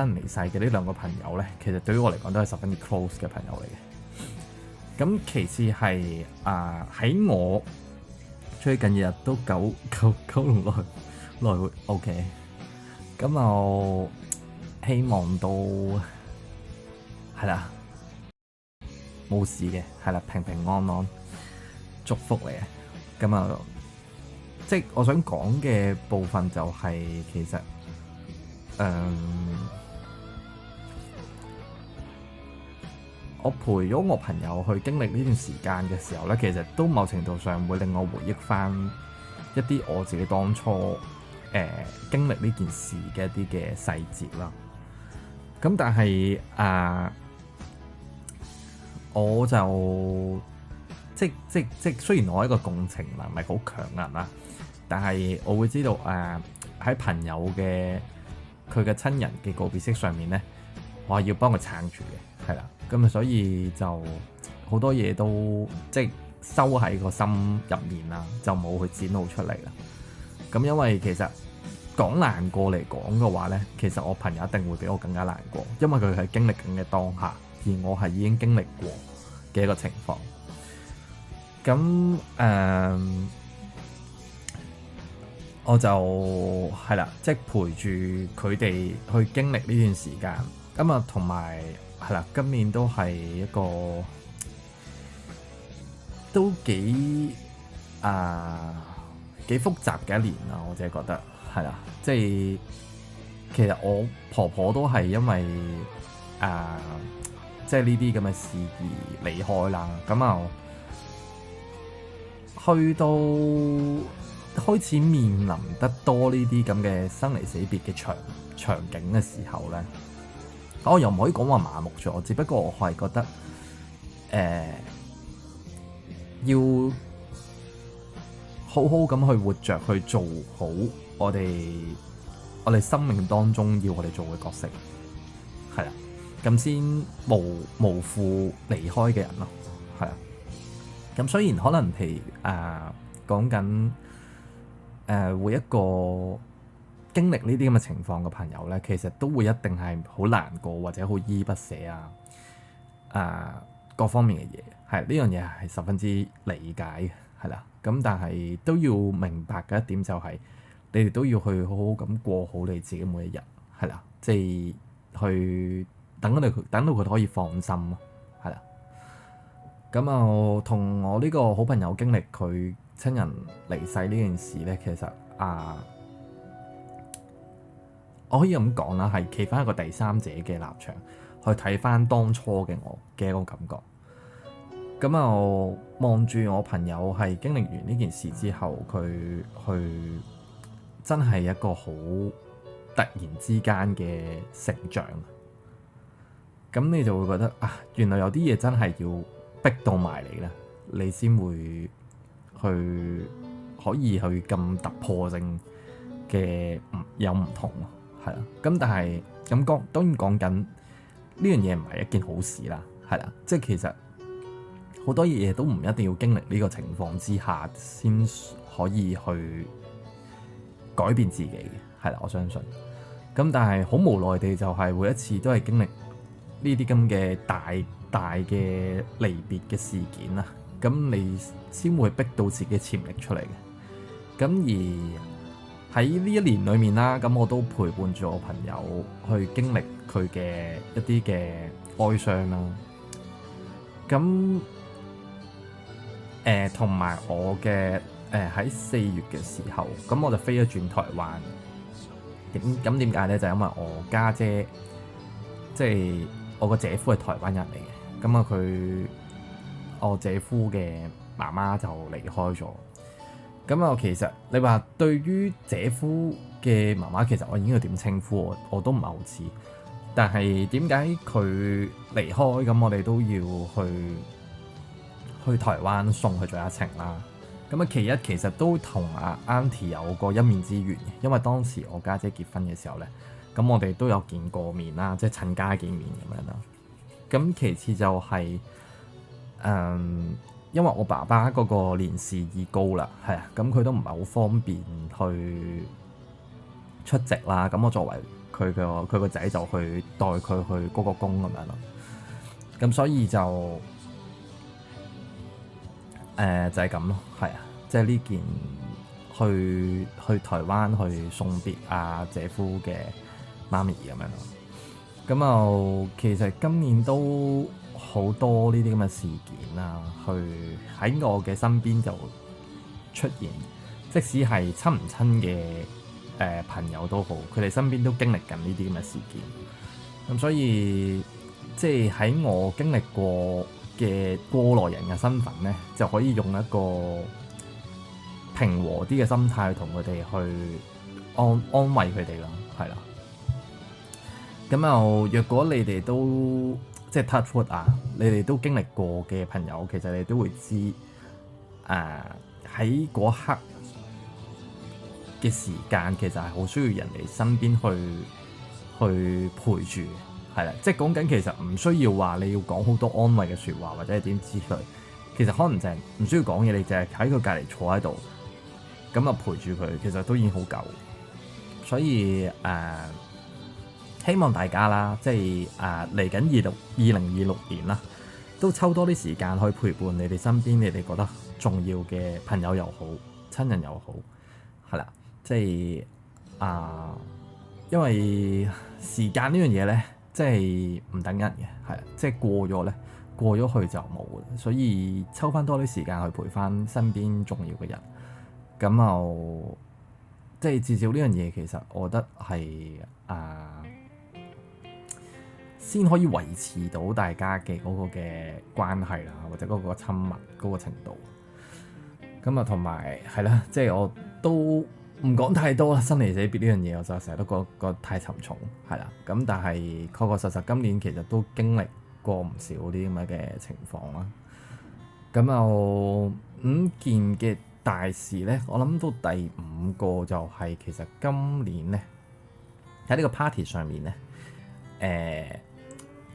人離世嘅呢2個朋友咧，其實對於我嚟講都係十分之 close 嘅朋友嚟嘅。咁其次係喺我最近日日都九龍來回 OK。咁我希望都係啦，冇事嘅，係啦，平平安安，祝福你啊！咁即係我想講嘅部分就係其實我陪咗我朋友去經歷呢段時間嘅時候咧，其實都某程度上會令我回憶翻一啲我自己當初經歷呢件事嘅一啲嘅細節啦。咁但係我就即雖然我係一個共情能力好強人啦，但係我會知道喺朋友嘅佢嘅親人嘅告別式上面咧，我係要幫佢撐住嘅，係啦。咁啊，所以就好多嘢都即收喺個心入面啦，就冇去展露出嚟啦。咁因為其實講難過嚟講嘅話咧，其實我朋友一定會比我更加難過，因為佢係經歷緊嘅當下，而我係已經經歷過嘅一個情況。咁我就係啦，即係陪住佢哋去經歷呢段時間。咁啊，同埋係啦，今年都係一個都幾複雜嘅一年啦。我自己覺得係啦，即係其實我婆婆都係因為即係呢啲咁嘅事而離開啦。咁啊，去到開始面臨得多呢啲咁嘅生離死別嘅場景嘅時候咧，我又唔可以講話麻木咗，只不過我係覺得要好好咁去活着，去做好我哋生命當中要我哋做嘅角色，係啦，咁先無負離開嘅人咯，係啊。咁雖然可能係講緊每一個經歷呢啲咁嘅情況嘅朋友咧，其實都會一定係好難過或者好依依不捨各方面嘅嘢，係呢樣嘢係十分之理解嘅，係啦。咁但係都要明白嘅一點就係，你哋都要去好好咁過好你自己每一日，係啦，即係去等到佢可以放心咯，係啦。咁啊，同我呢個好朋友經歷佢親人離世呢件事咧，其實我可以咁講啦，係企翻一個第三者嘅立場去睇翻當初嘅我嘅一個感覺。咁啊，望住我朋友係經歷完呢件事之後，佢去真係一個好突然之間嘅成長。咁你就會覺得原來有啲嘢真係要逼到埋嚟咧，你先會去可以去咁突破性嘅有唔同咯，係啦。咁但係咁當然講緊呢樣嘢唔係一件好事啦，係啦。即係其實好多嘢都唔一定要經歷呢個情況之下先可以去改變自己嘅，係啦。我相信。咁但係好無奈地就係每一次都係經歷呢啲咁嘅大嘅離別嘅事件啦，咁你先會逼到自己潛力出嚟嘅。咁而喺呢一年裏面啦，咁我都陪伴住我朋友去經歷佢嘅一啲嘅哀傷啦。咁同埋我嘅喺4月嘅時候，咁我就飛咗轉台灣。咁點解咧？就係因為我家姐，即係我個姐夫係台灣人嚟嘅。咁啊，我姐夫嘅媽媽就離開咗。咁啊，其實你話對於姐夫嘅媽媽，其實我應該點稱呼我都唔係好知。但係點解佢離開，咁我哋都要去台灣送佢最後一程啦。咁啊，其一其實都同阿 Auntie 有個一面之緣嘅，因為當時我家姐結婚嘅時候咧，咁我哋都有見過面啦，即係親家見面咁樣啦。咁其次就係因為我爸爸嗰個年事已高啦，係啊，咁佢都唔係好方便去出席啦。咁我作為佢個仔就去代佢去嗰個宮咁樣咯。咁所以就就係咁咯，係啊，即係呢件去台灣去送別姐夫嘅媽咪咁樣咯。咁啊，其實今年都好多呢啲咁嘅事件啦，去喺我嘅身邊就出現，即使係親唔親嘅朋友都好，佢哋身邊都經歷緊呢啲咁嘅事件。咁所以即係喺我經歷過嘅過來人嘅身份咧，就可以用一個平和啲嘅心態同佢哋去安慰佢哋啦，係啦。咁又若果你哋都即係 touch wood 啊，你哋都經歷過嘅朋友，其實你都會知喺嗰刻嘅時間，其實係好需要人哋身邊去陪住，係啦。即係講緊其實唔需要話你要講好多安慰嘅説話或者係點之類，其實可能就係唔需要講嘢，你就係喺佢隔離坐喺度，咁啊陪住佢，其實都已經好夠。所以希望大家啦，即係嚟緊2026年啦，都抽多啲時間去陪伴你哋身邊你哋覺得重要嘅朋友又好，親人又好，係啦，即係因為時間呢樣嘢咧，即係唔等人嘅，係啦，即係過咗咧，過咗去就冇嘅，所以抽翻多啲時間去陪翻身邊重要嘅人，咁就即係至少呢樣嘢，其實我覺得係先可以維持到大家嘅嗰個嘅關係啦，或者嗰個親密嗰個程度。咁啊，同埋係啦，即係我都唔講太多啦。生離死別呢樣嘢，我就成日都覺得太沉重，係啦。咁但係確確實實今年其實都經歷過唔少啲咁樣嘅情況啦。咁就5件嘅大事咧，我諗到第5個就係其實今年咧喺呢個 party 上面咧，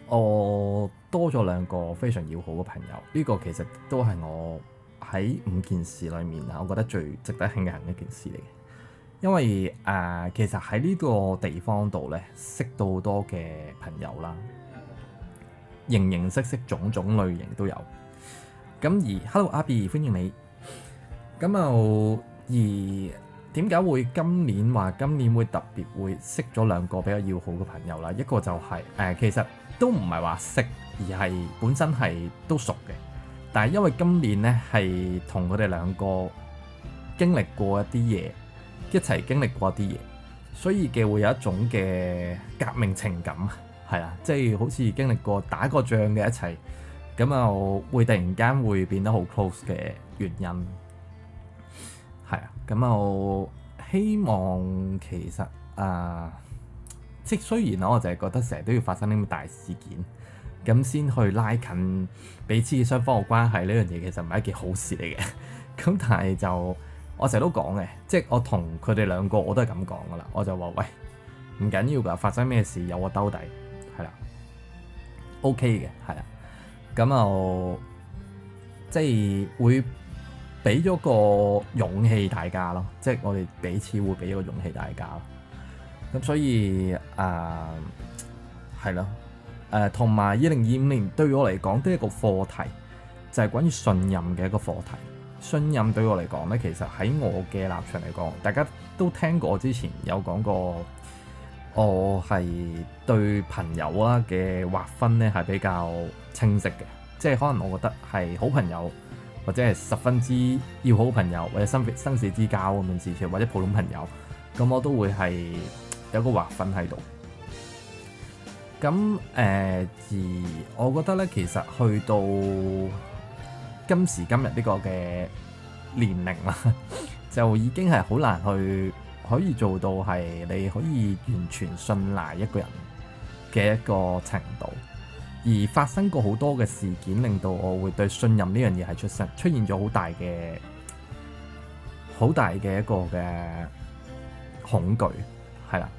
我多咗2個非常要好嘅朋友。呢個其實都係我喺5件事裏面我覺得最值得慶幸嘅一件事嚟嘅。因為其實喺呢個地方度咧，識到好多嘅朋友啦，形形色色、種種類型都有。咁而 Hello 阿 B 歡迎你。咁而點解會今年會特別會識咗2個比較要好嘅朋友啦？一個就係其實都唔係話識，而係本身係都熟嘅。但係因為今年咧係同佢哋2個經歷過一啲嘢，一齊經歷過一啲嘢，所以嘅會有一種嘅革命情感，係啦，即係好似經歷過打過仗嘅一齊，咁會突然間會變得好 close 嘅原因，係啊，咁希望其實即係雖然我就係覺得成日都要發生呢啲大事件，咁先去拉近彼此嘅雙方嘅關係，呢樣嘢其實唔係一件好事嚟嘅。咁但係就我成日都講嘅，即係我同佢哋2個我都係咁講噶啦。我就話喂，唔緊要㗎，發生咩事有我兜底，係啦 ，OK 嘅，係啦。咁即係會俾咗個勇氣大家咯，即係我哋彼此會俾咗個勇氣大家咯。咁所以係咯。同埋2025年對我嚟講都係一個課題，就係關於信任嘅一個課題。信任對我嚟講咧，其實喺我嘅立場嚟講，大家都聽過之前有講過，我係對朋友啦嘅劃分咧係比較清晰嘅，即係可能我覺得係好朋友，或者係十分之要好朋友，或者生死之交咁樣之類，或者普通朋友，咁我都會係有個劃分喺度。咁而我覺得咧，其實去到今時今日呢個嘅年齡啦，就已經係好難去可以做到係你可以完全信賴一個人嘅一個程度。而發生過好多嘅事件，令到我會對信任呢樣嘢係出現咗好大嘅一個嘅恐懼，係啦。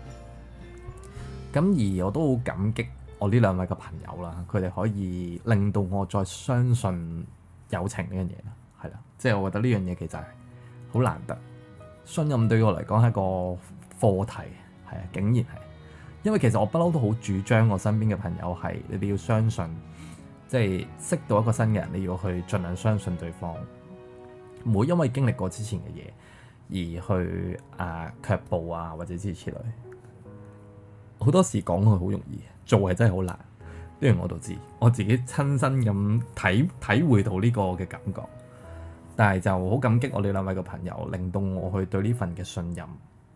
咁而我都好感激我呢2位嘅朋友啦，佢哋可以令到我再相信友情呢樣嘢啦，係啦，即係我覺得呢樣嘢其實係好難得。信任對我嚟講係一個課題，係啊，竟然係，因為其實我不嬲都好主張我身邊嘅朋友係你哋要相信，即係識到一個新嘅人，你要去盡量相信對方，唔會因為經歷過之前嘅嘢而去卻步或者之類。好多時講佢好容易，做係真係好難。呢樣我都知，我自己親身咁體會到呢個嘅感覺。但係就好感激我哋2位嘅朋友，令到我去對呢份嘅信任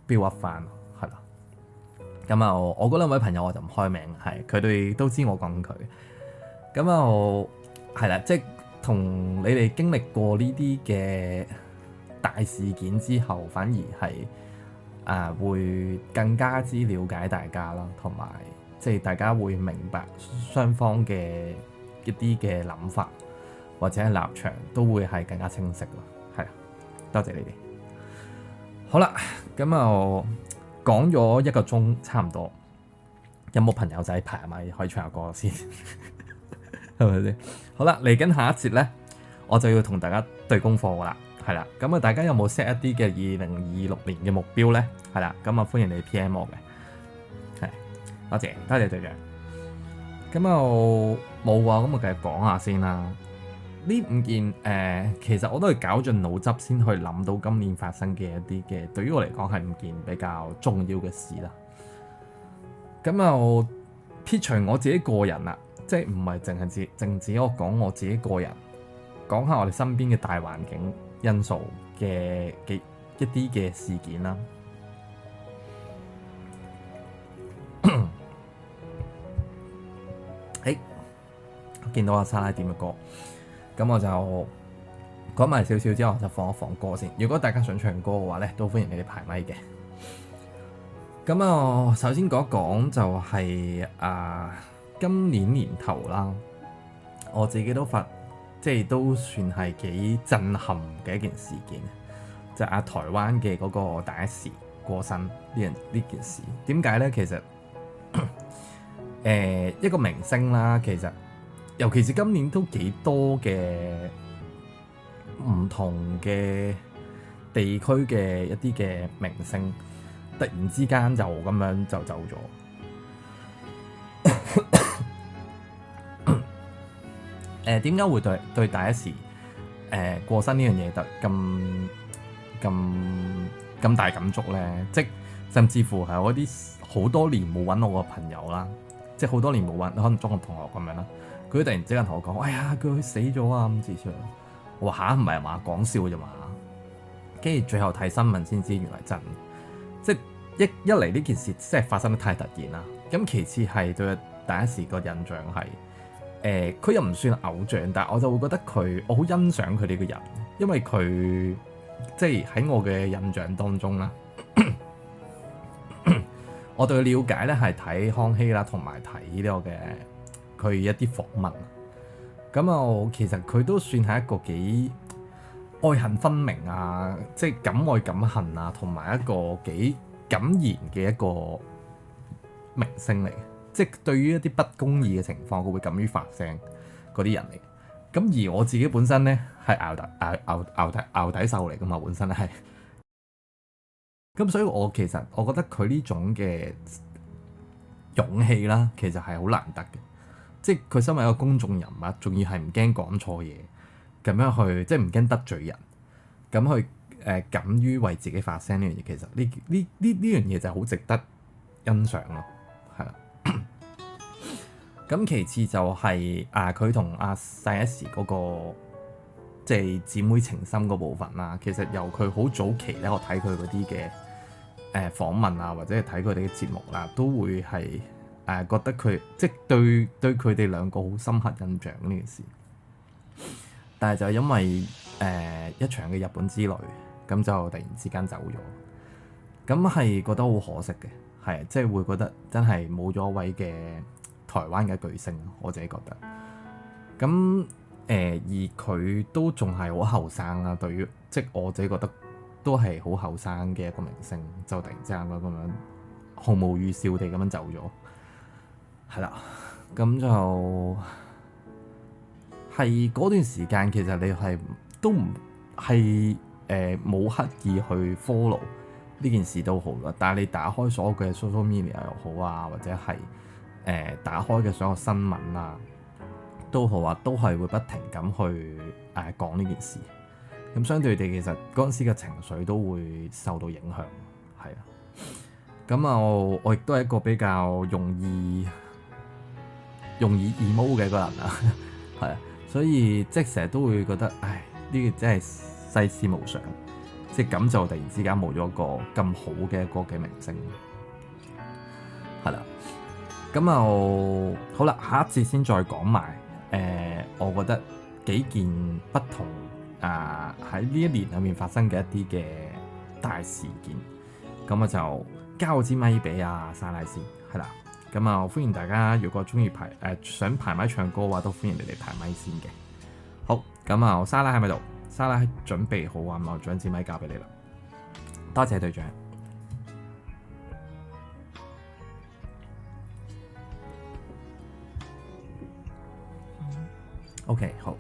build up 翻，係啦。咁我嗰2位朋友我就唔開名，係佢哋都知我講佢。咁係啦，即係同你哋經歷過呢啲嘅大事件之後，反而係會更加之了解大家啦，同埋即係大家會明白雙方嘅一啲嘅諗法或者係立場都會係更加清晰咯。係啊，多謝你哋。好啦，咁我講咗1個鐘差唔多，有冇朋友仔排咪可以唱下歌先？係咪先？好啦，嚟緊下一節咧，我就要同大家對功課噶啦，係啦。咁啊，大家有冇 set 一啲嘅2026年嘅目標咧？係啦，咁啊歡迎你 PM 我嘅，係多謝隊長。咁啊冇啊，咁我繼續講下先啦。呢5件其實我都係絞盡腦汁先去諗到今年發生嘅一啲嘅，對於我嚟講係5件比較重要嘅事啦。咁啊撇除我自己個人啦，即係唔係淨止我講我自己個人，講下我哋身邊嘅大環境因素嘅一啲嘅事件啦。我見到阿莎拉點嘅歌，咁我就講埋少少之後就放一放歌先。如果大家想唱歌嘅話咧，都歡迎你哋排咪嘅。咁啊，首先講一講就係今年年頭啦，我自己都即係都算係幾震撼嘅一件事件，就係台灣嘅嗰個大 S 過身呢件事。點解咧？其實一個明星啦，其實尤其是今年都幾多嘅唔同嘅地區嘅一啲嘅明星，突然之間就咁樣就走咗。點解會對大 S 過身呢樣嘢咁大感觸咧？即甚至乎係我啲好多年冇揾我個朋友啦，即係好多年冇揾，可能中學同學咁樣啦。佢突然之間同我講：哎呀，佢死咗啊！咁之類。我話嚇，唔係嘛，講笑啫嘛。跟住最後睇新聞先知原來真。即係一嚟呢件事即係發生得太突然啦。咁其次係對大 S 個印象係佢又唔算偶像，但係我就會覺得我好欣賞佢呢個人，因為佢即係喺我嘅印象當中啦。我對佢了解咧係睇康熙啦，同埋睇呢個嘅佢一啲訪問。咁其實佢都算係一個幾愛恨分明啊，即係敢愛敢恨啊，同埋一個幾敢言嘅一個明星嚟嘅。即係對於一啲不公義嘅情況，佢會敢於發聲嗰啲人嚟。咁而我自己本身咧係淆底獸嚟噶嘛，本身係。咁所以我其實我覺得佢呢種嘅勇氣啦，其實係好難得嘅。即係佢身為一個公眾人物，仲要係唔驚講錯嘢，咁樣去即係唔驚得罪人，咁去敢於為自己發聲呢樣嘢，其實呢樣嘢就係好值得欣賞咯，係啦。咁其次就係佢同阿細 S 嗰個即係姊妹情深嗰部分啦。其實由佢好早期咧，我睇佢嗰啲嘅訪問啊，或者係睇佢哋嘅節目啦，都會係覺得佢即係對佢哋兩個好深刻印象呢件事。但係就因為一場嘅日本之旅，咁就突然之間走咗，咁係覺得好可惜嘅，係即係會覺得真係冇咗一位嘅台灣嘅巨星，我自己覺得。咁而佢都仲係好後生啦，對於即係我自己覺得都係好後生嘅一個明星，就突然之間咁樣毫無預兆地咁樣走咗，係啦。咁就係嗰段時間，其實你係都唔係冇刻意去 follow 呢件事都好啦。但係你打開所有嘅 social media 又好啊，或者係打開嘅所有新聞啊都好啊，都係會不停咁去講呢件事。咁相對地，其實嗰陣時嘅情緒都會受到影響，係啊。咁我亦都係一個比較容易 emo 嘅一個人啊，係啊。所以即係成日都會覺得，唉，呢個真係世事無常，即係咁就突然之間冇咗一個咁好嘅一個嘅明星，係啦。咁好啦，下一節先再講埋我覺得幾件不同喺呢一年裏面發生嘅一啲嘅大事件。咁我就交支咪俾阿莎拉先，係啦。咁啊，歡迎大家，如果中意想排咪唱歌嘅話，都歡迎你哋排咪先嘅。好，咁啊，莎拉喺咪度？莎拉準備好啊，我將支咪交俾你啦。多謝隊長。OK， 好，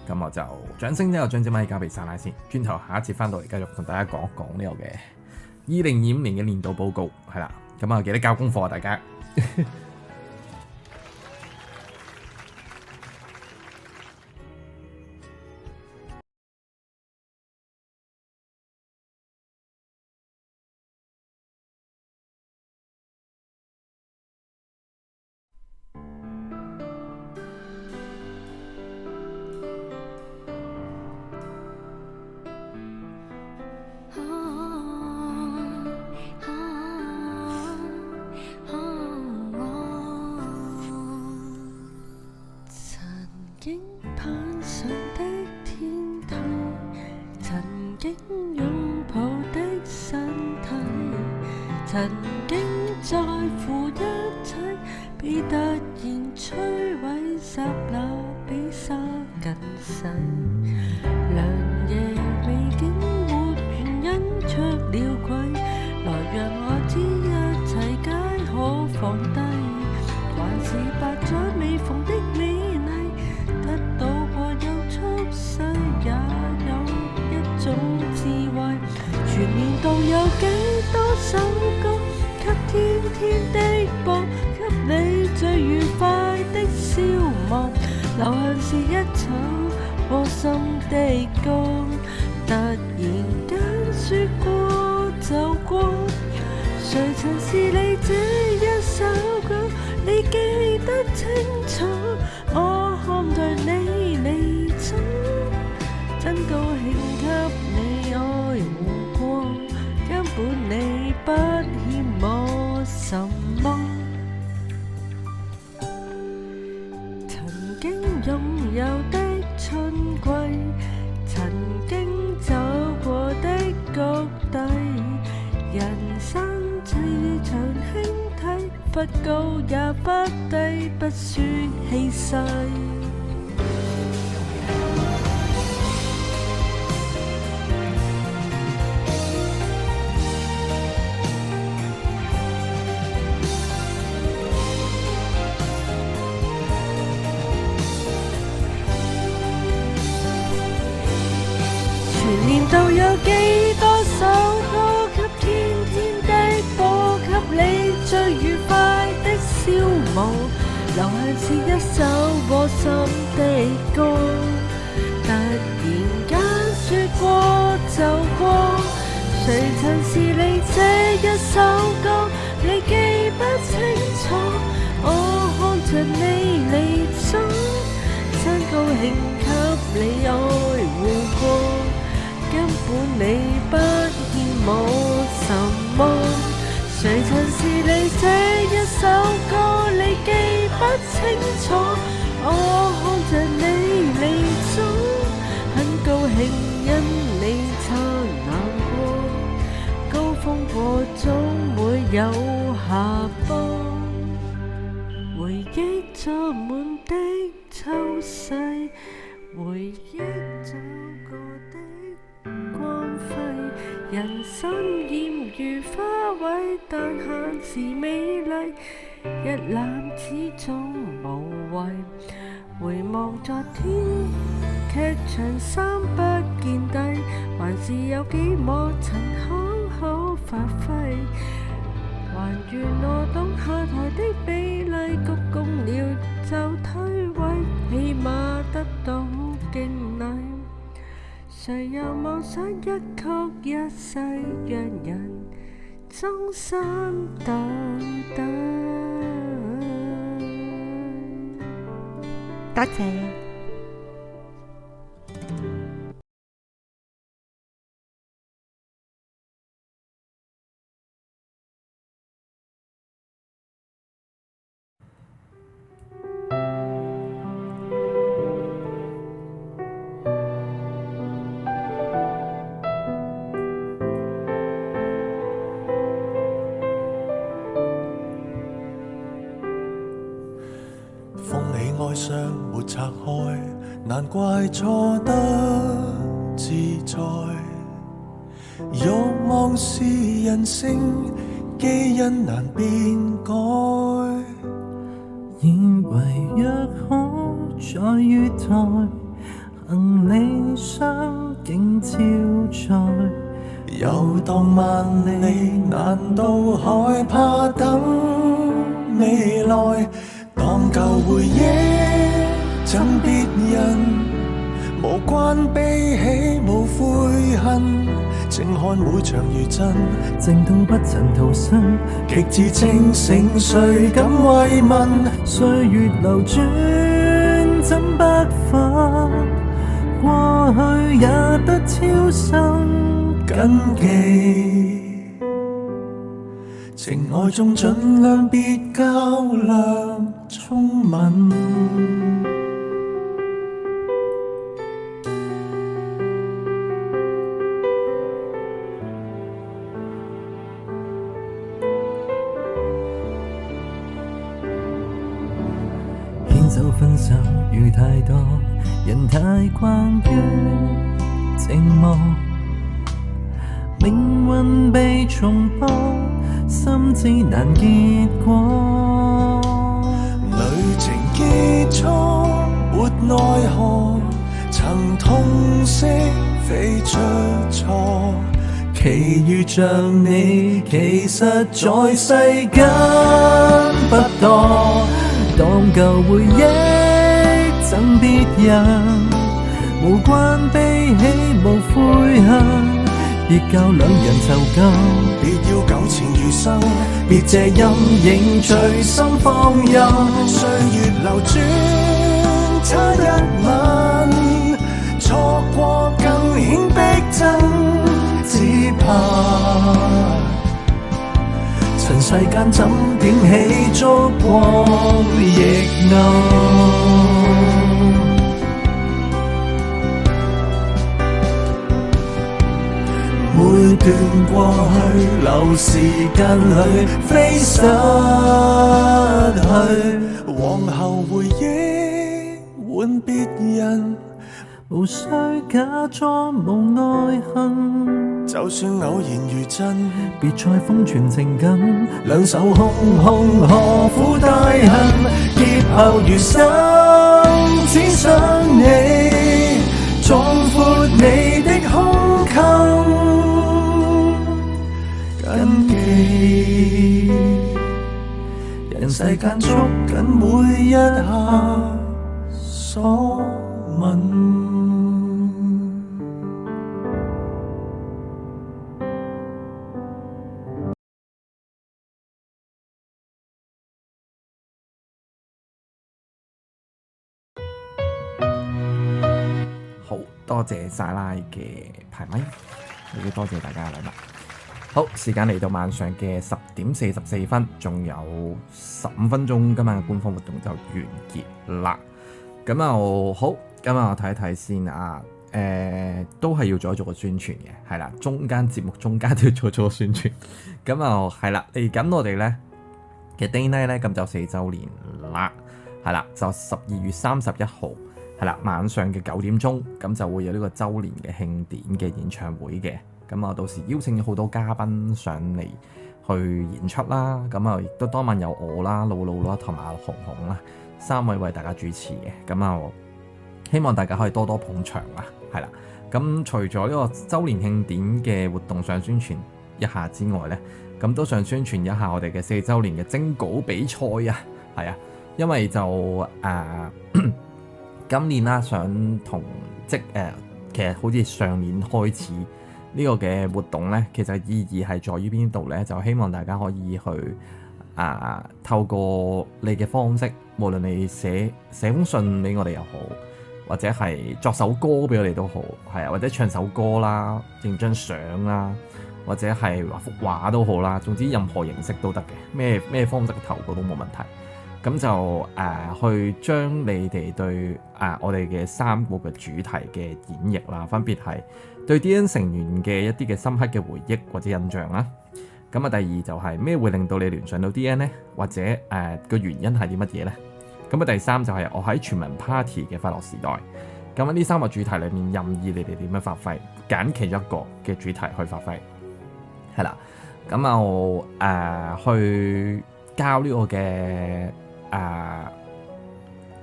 咁我就掌聲之後將支咪交俾莎拉先。轉頭下一節翻到嚟，繼續同大家講一講呢個嘅2025年嘅年度報告，係啦。咁啊，記得交功課啊，大家。曾經攀上的天梯，曾經擁抱的身體，曾經在乎一切，被突然摧毀，剎那比沙更細。良夜未經沒原因出了軌，來讓我知一切皆可放低，還是百載未逢的美麗，得到過又出世，也有一種智慧。全年度有幾多首歌，給天天的播，給你最愉快的消磨。流行是一首窩心的歌，突然間說過就過。誰曾是你這一首歌？你記得清楚，我看着你離走，真高興給你愛護過，根本你不欠我什麼。曾經擁有的春季，曾經走過的谷底，人生這場輕梯，不高也不低，不輸氣勢。全年度有幾多首歌，給天天的播，給你最愉快的消磨。流行是一首窩心的歌，突然間說過就過。誰曾是你這一首歌？你記不清楚，我看着你離走，真高興給你愛護過。根本你不欠我什麼，誰曾是你這一首歌？你記不清楚，我看着你離走，很高興因你擦難過，高峰過總會有下坡，回憶裝滿的秋世，回憶走過的光輝，人生艷如花卉，但限時美麗，一覽始終無謂。回望昨天，劇場三不見底，還是有幾幕曾好好發揮。還原我懂下台的比例，鞠躬了就退位，起碼得到敬禮。誰又妄想一曲一世，讓人終身到底？多謝。蓋上沒拆開，難怪錯得自在。慾望是人性，基因難變改。以為若可在月台，行李箱竟超載。遊蕩萬里，難道害怕等未來？當舊回憶贈別人，無關悲喜無悔恨，靜看每場餘震，靜到不曾逃生，極致清醒，誰敢慰問？歲月流轉怎不返？過去也得超生。謹記情愛中盡量別較量衝吻。牽手分手遇太多，人太慣於寂寞。命運被重播，心知難結果。旅程結束沒奈何，曾痛惜非出錯。奇遇像你，其實在世間不多。當舊回憶贈別人，無關悲喜無悔恨。別教兩人囚禁，別要糾纏餘生，別這陰影隨心放任。歲月流轉差一吻，錯過更顯逼真，只怕塵世間怎點起燭光亦暗。每段過去，流時間裏飛失去，往後回憶換別人，無需假裝無愛恨。就算偶然如真，別再封存情感，兩手空空何苦大恨？劫後餘生只想你，壯闊你的胸襟。謹記人世間捉緊每一下所吻。好多謝晒拉嘅排咪，亦都多謝大家嘅禮物。好，時間嚟到晚上嘅10:44，仲有15分鐘，今晚嘅官方活動就完結啦。咁啊好，今日我睇一睇先啊。都係要做個宣傳嘅，係啦，節目中間都要做個宣傳。咁啊係啦，嚟緊我哋咧嘅 Day Night 咧，咁就4週年啦，係啦，就12月31號，係啦，晚上嘅9點鐘，咁就會有呢個週年嘅慶典嘅演唱會嘅。咁啊，到時邀請咗好多嘉賓上嚟去演出啦。咁啊，亦都當晚有我啦、露露啦同埋阿紅紅啦3位為大家主持嘅。咁啊，希望大家可以多多捧場啦。係啦，咁除咗呢個週年慶典嘅活動上宣傳一下之外呢，咁都想宣傳一下我哋嘅4週年嘅徵稿比賽啊。係啊，因為就今年啦，想同其實好似上年開始呢個嘅活動呢，其實意義係在於邊度呢？就希望大家可以去透過你嘅方式，無論你寫封信俾我哋又好，或者係作首歌俾我哋都好，係啊，或者唱首歌啦，影張相啦，或者係畫幅畫都好啦，總之任何形式都得嘅，咩方式嘅投稿都冇問題。咁就去將你哋對我哋嘅3個嘅主題嘅演繹啦，分別係對 DN 成員嘅一啲嘅深刻嘅回憶或者印象啦。咁啊，第二就係咩會令到你聯想到 DN 呢？或者個原因係啲乜嘢呢？咁咁啊第三就係我喺全民 party 嘅快樂時代。咁呢3個主題裏面任意你哋點樣發揮，揀其中一個嘅主題去發揮，係啦。咁我去交呢個嘅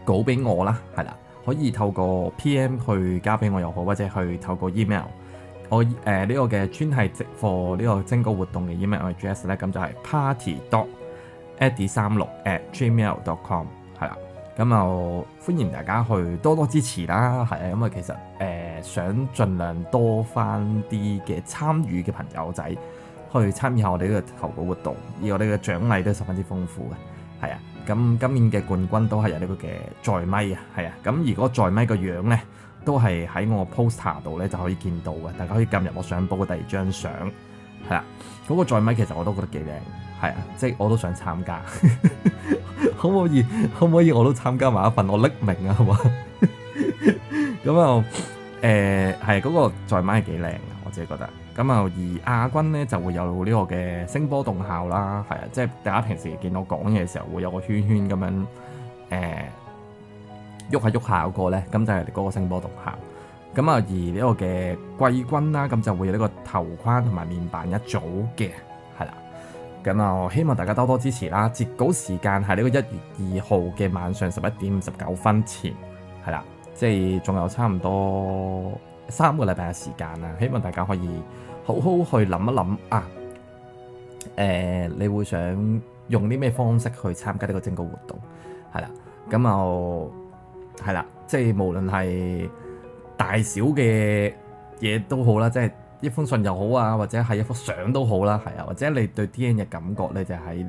稿俾我啦，係啦，可以透過 PM 去交俾我又好，或者去透過 email。我呢個嘅專係for呢個徵稿活動嘅 email address 咧，咁就係 party.eddie36@gmail.com 係啦。咁就歡迎大家去多多支持啦，係啊，因為其實想盡量多翻啲嘅參與嘅朋友仔去參與下我哋呢個投稿活動，而我哋嘅獎勵都十分之豐富嘅，係啊。咁今年嘅冠軍都係有呢個嘅在咪啊，係啊。咁如果在咪個樣咧，都係喺我 poster 度咧就可以見到嘅，大家可以撳入我相簿嘅第2張相，係啦。嗰個在咪其實我都覺得幾靚，係啊，即係我都想參加。可唔可以我都參加埋一份，我匿名啊，好嘛？咁啊係嗰個在咪係幾靚啊，我自己覺得。咁啊而亞軍咧就會有呢個嘅聲波動效啦，係啊，即係大家平時見我講嘢嘅時候會有個圈圈咁樣喐下喐下嗰個咧，咁就係嗰個聲波動效。咁啊而呢個嘅季軍啦，咁就會有呢個頭框同埋面板一組嘅，係啦。咁啊，希望大家多多支持啦！截稿時間係呢個1月2號嘅晚上11點59分前，係啦，即係仲有差唔多3個禮拜嘅時間啦。希望大家可以好好去諗一諗啊！你會想用啲咩方式去參加呢個徵稿活動？係啦，咁就係啦，即係無論係大小嘅嘢都好啦，即係一封信又好啊，或者係一幅相都好啦，係啊，或者你對 DN 嘅感覺咧，就喺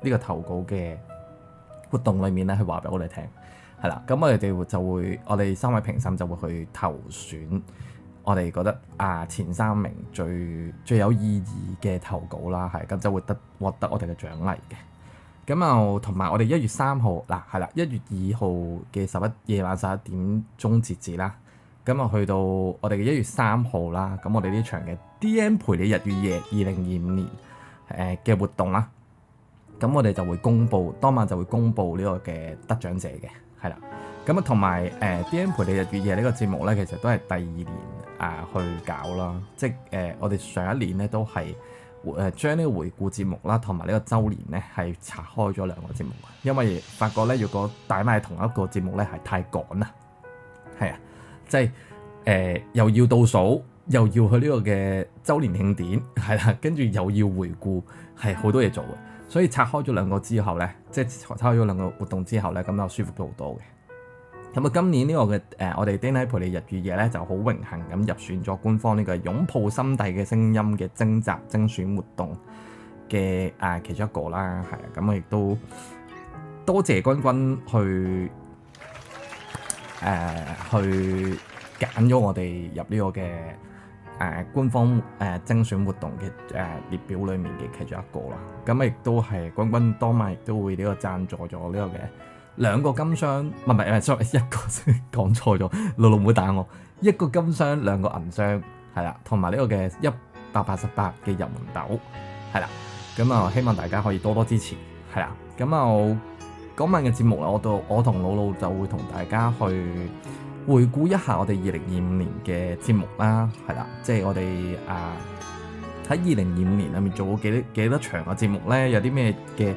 呢個投稿嘅活動裏面咧，去話俾我哋聽，係啦。咁我哋就會，我哋3位評審就會去投選我哋覺得前3名最有意義嘅投稿啦，係咁就會獲得我哋嘅獎勵嘅。咁啊，同埋我哋1月3號嗱係啦，1月2號嘅夜晚11點鐘截止啦。咁啊，去到我哋嘅1月3號啦，咁我哋呢場嘅 DN 陪你日與夜2025年嘅活動啦，咁我哋就會當晚就會公布呢個嘅得獎者嘅，係啦。咁啊，同埋DN 陪你日與夜呢個節目咧，其實都係第2年去搞啦，即係我哋上一年咧都係將呢個回顧節目啦，同埋呢個週年咧係拆開咗2個節目，因為發覺咧，如果帶埋同一個節目咧係太趕啦，係啊。即係又要倒數，又要去呢個嘅週年慶典，係啦，跟住又要回顧，係好多嘢做嘅。所以拆開咗2個之後咧，即係拆開咗2個活動之後咧，咁就舒服咗好多嘅。咁啊，今年呢個嘅我哋 DN 陪你日與夜咧，就好榮幸咁入選咗官方呢個擁抱心底嘅聲音嘅徵集精選活動嘅其中一個啦，係啊，咁啊亦都多謝君君去揀咗我哋入呢個嘅官方精選活動嘅列表裏面嘅其中一個啦。咁亦都係君君當晚亦都會呢個贊助咗呢個嘅2個金箱，唔係 sorry， 一個講錯咗，露露唔好打我。1個金箱2個銀箱，係啦，同埋呢個嘅188嘅入門豆，係啦。咁啊，希望大家可以多多支持，係啦。咁啊，嗰晚嘅節目我同露露就會同大家去回顧一下我哋2025年嘅節目啦，係啦，即係我哋喺2025年裏面做過幾多場嘅節目咧，有啲咩嘅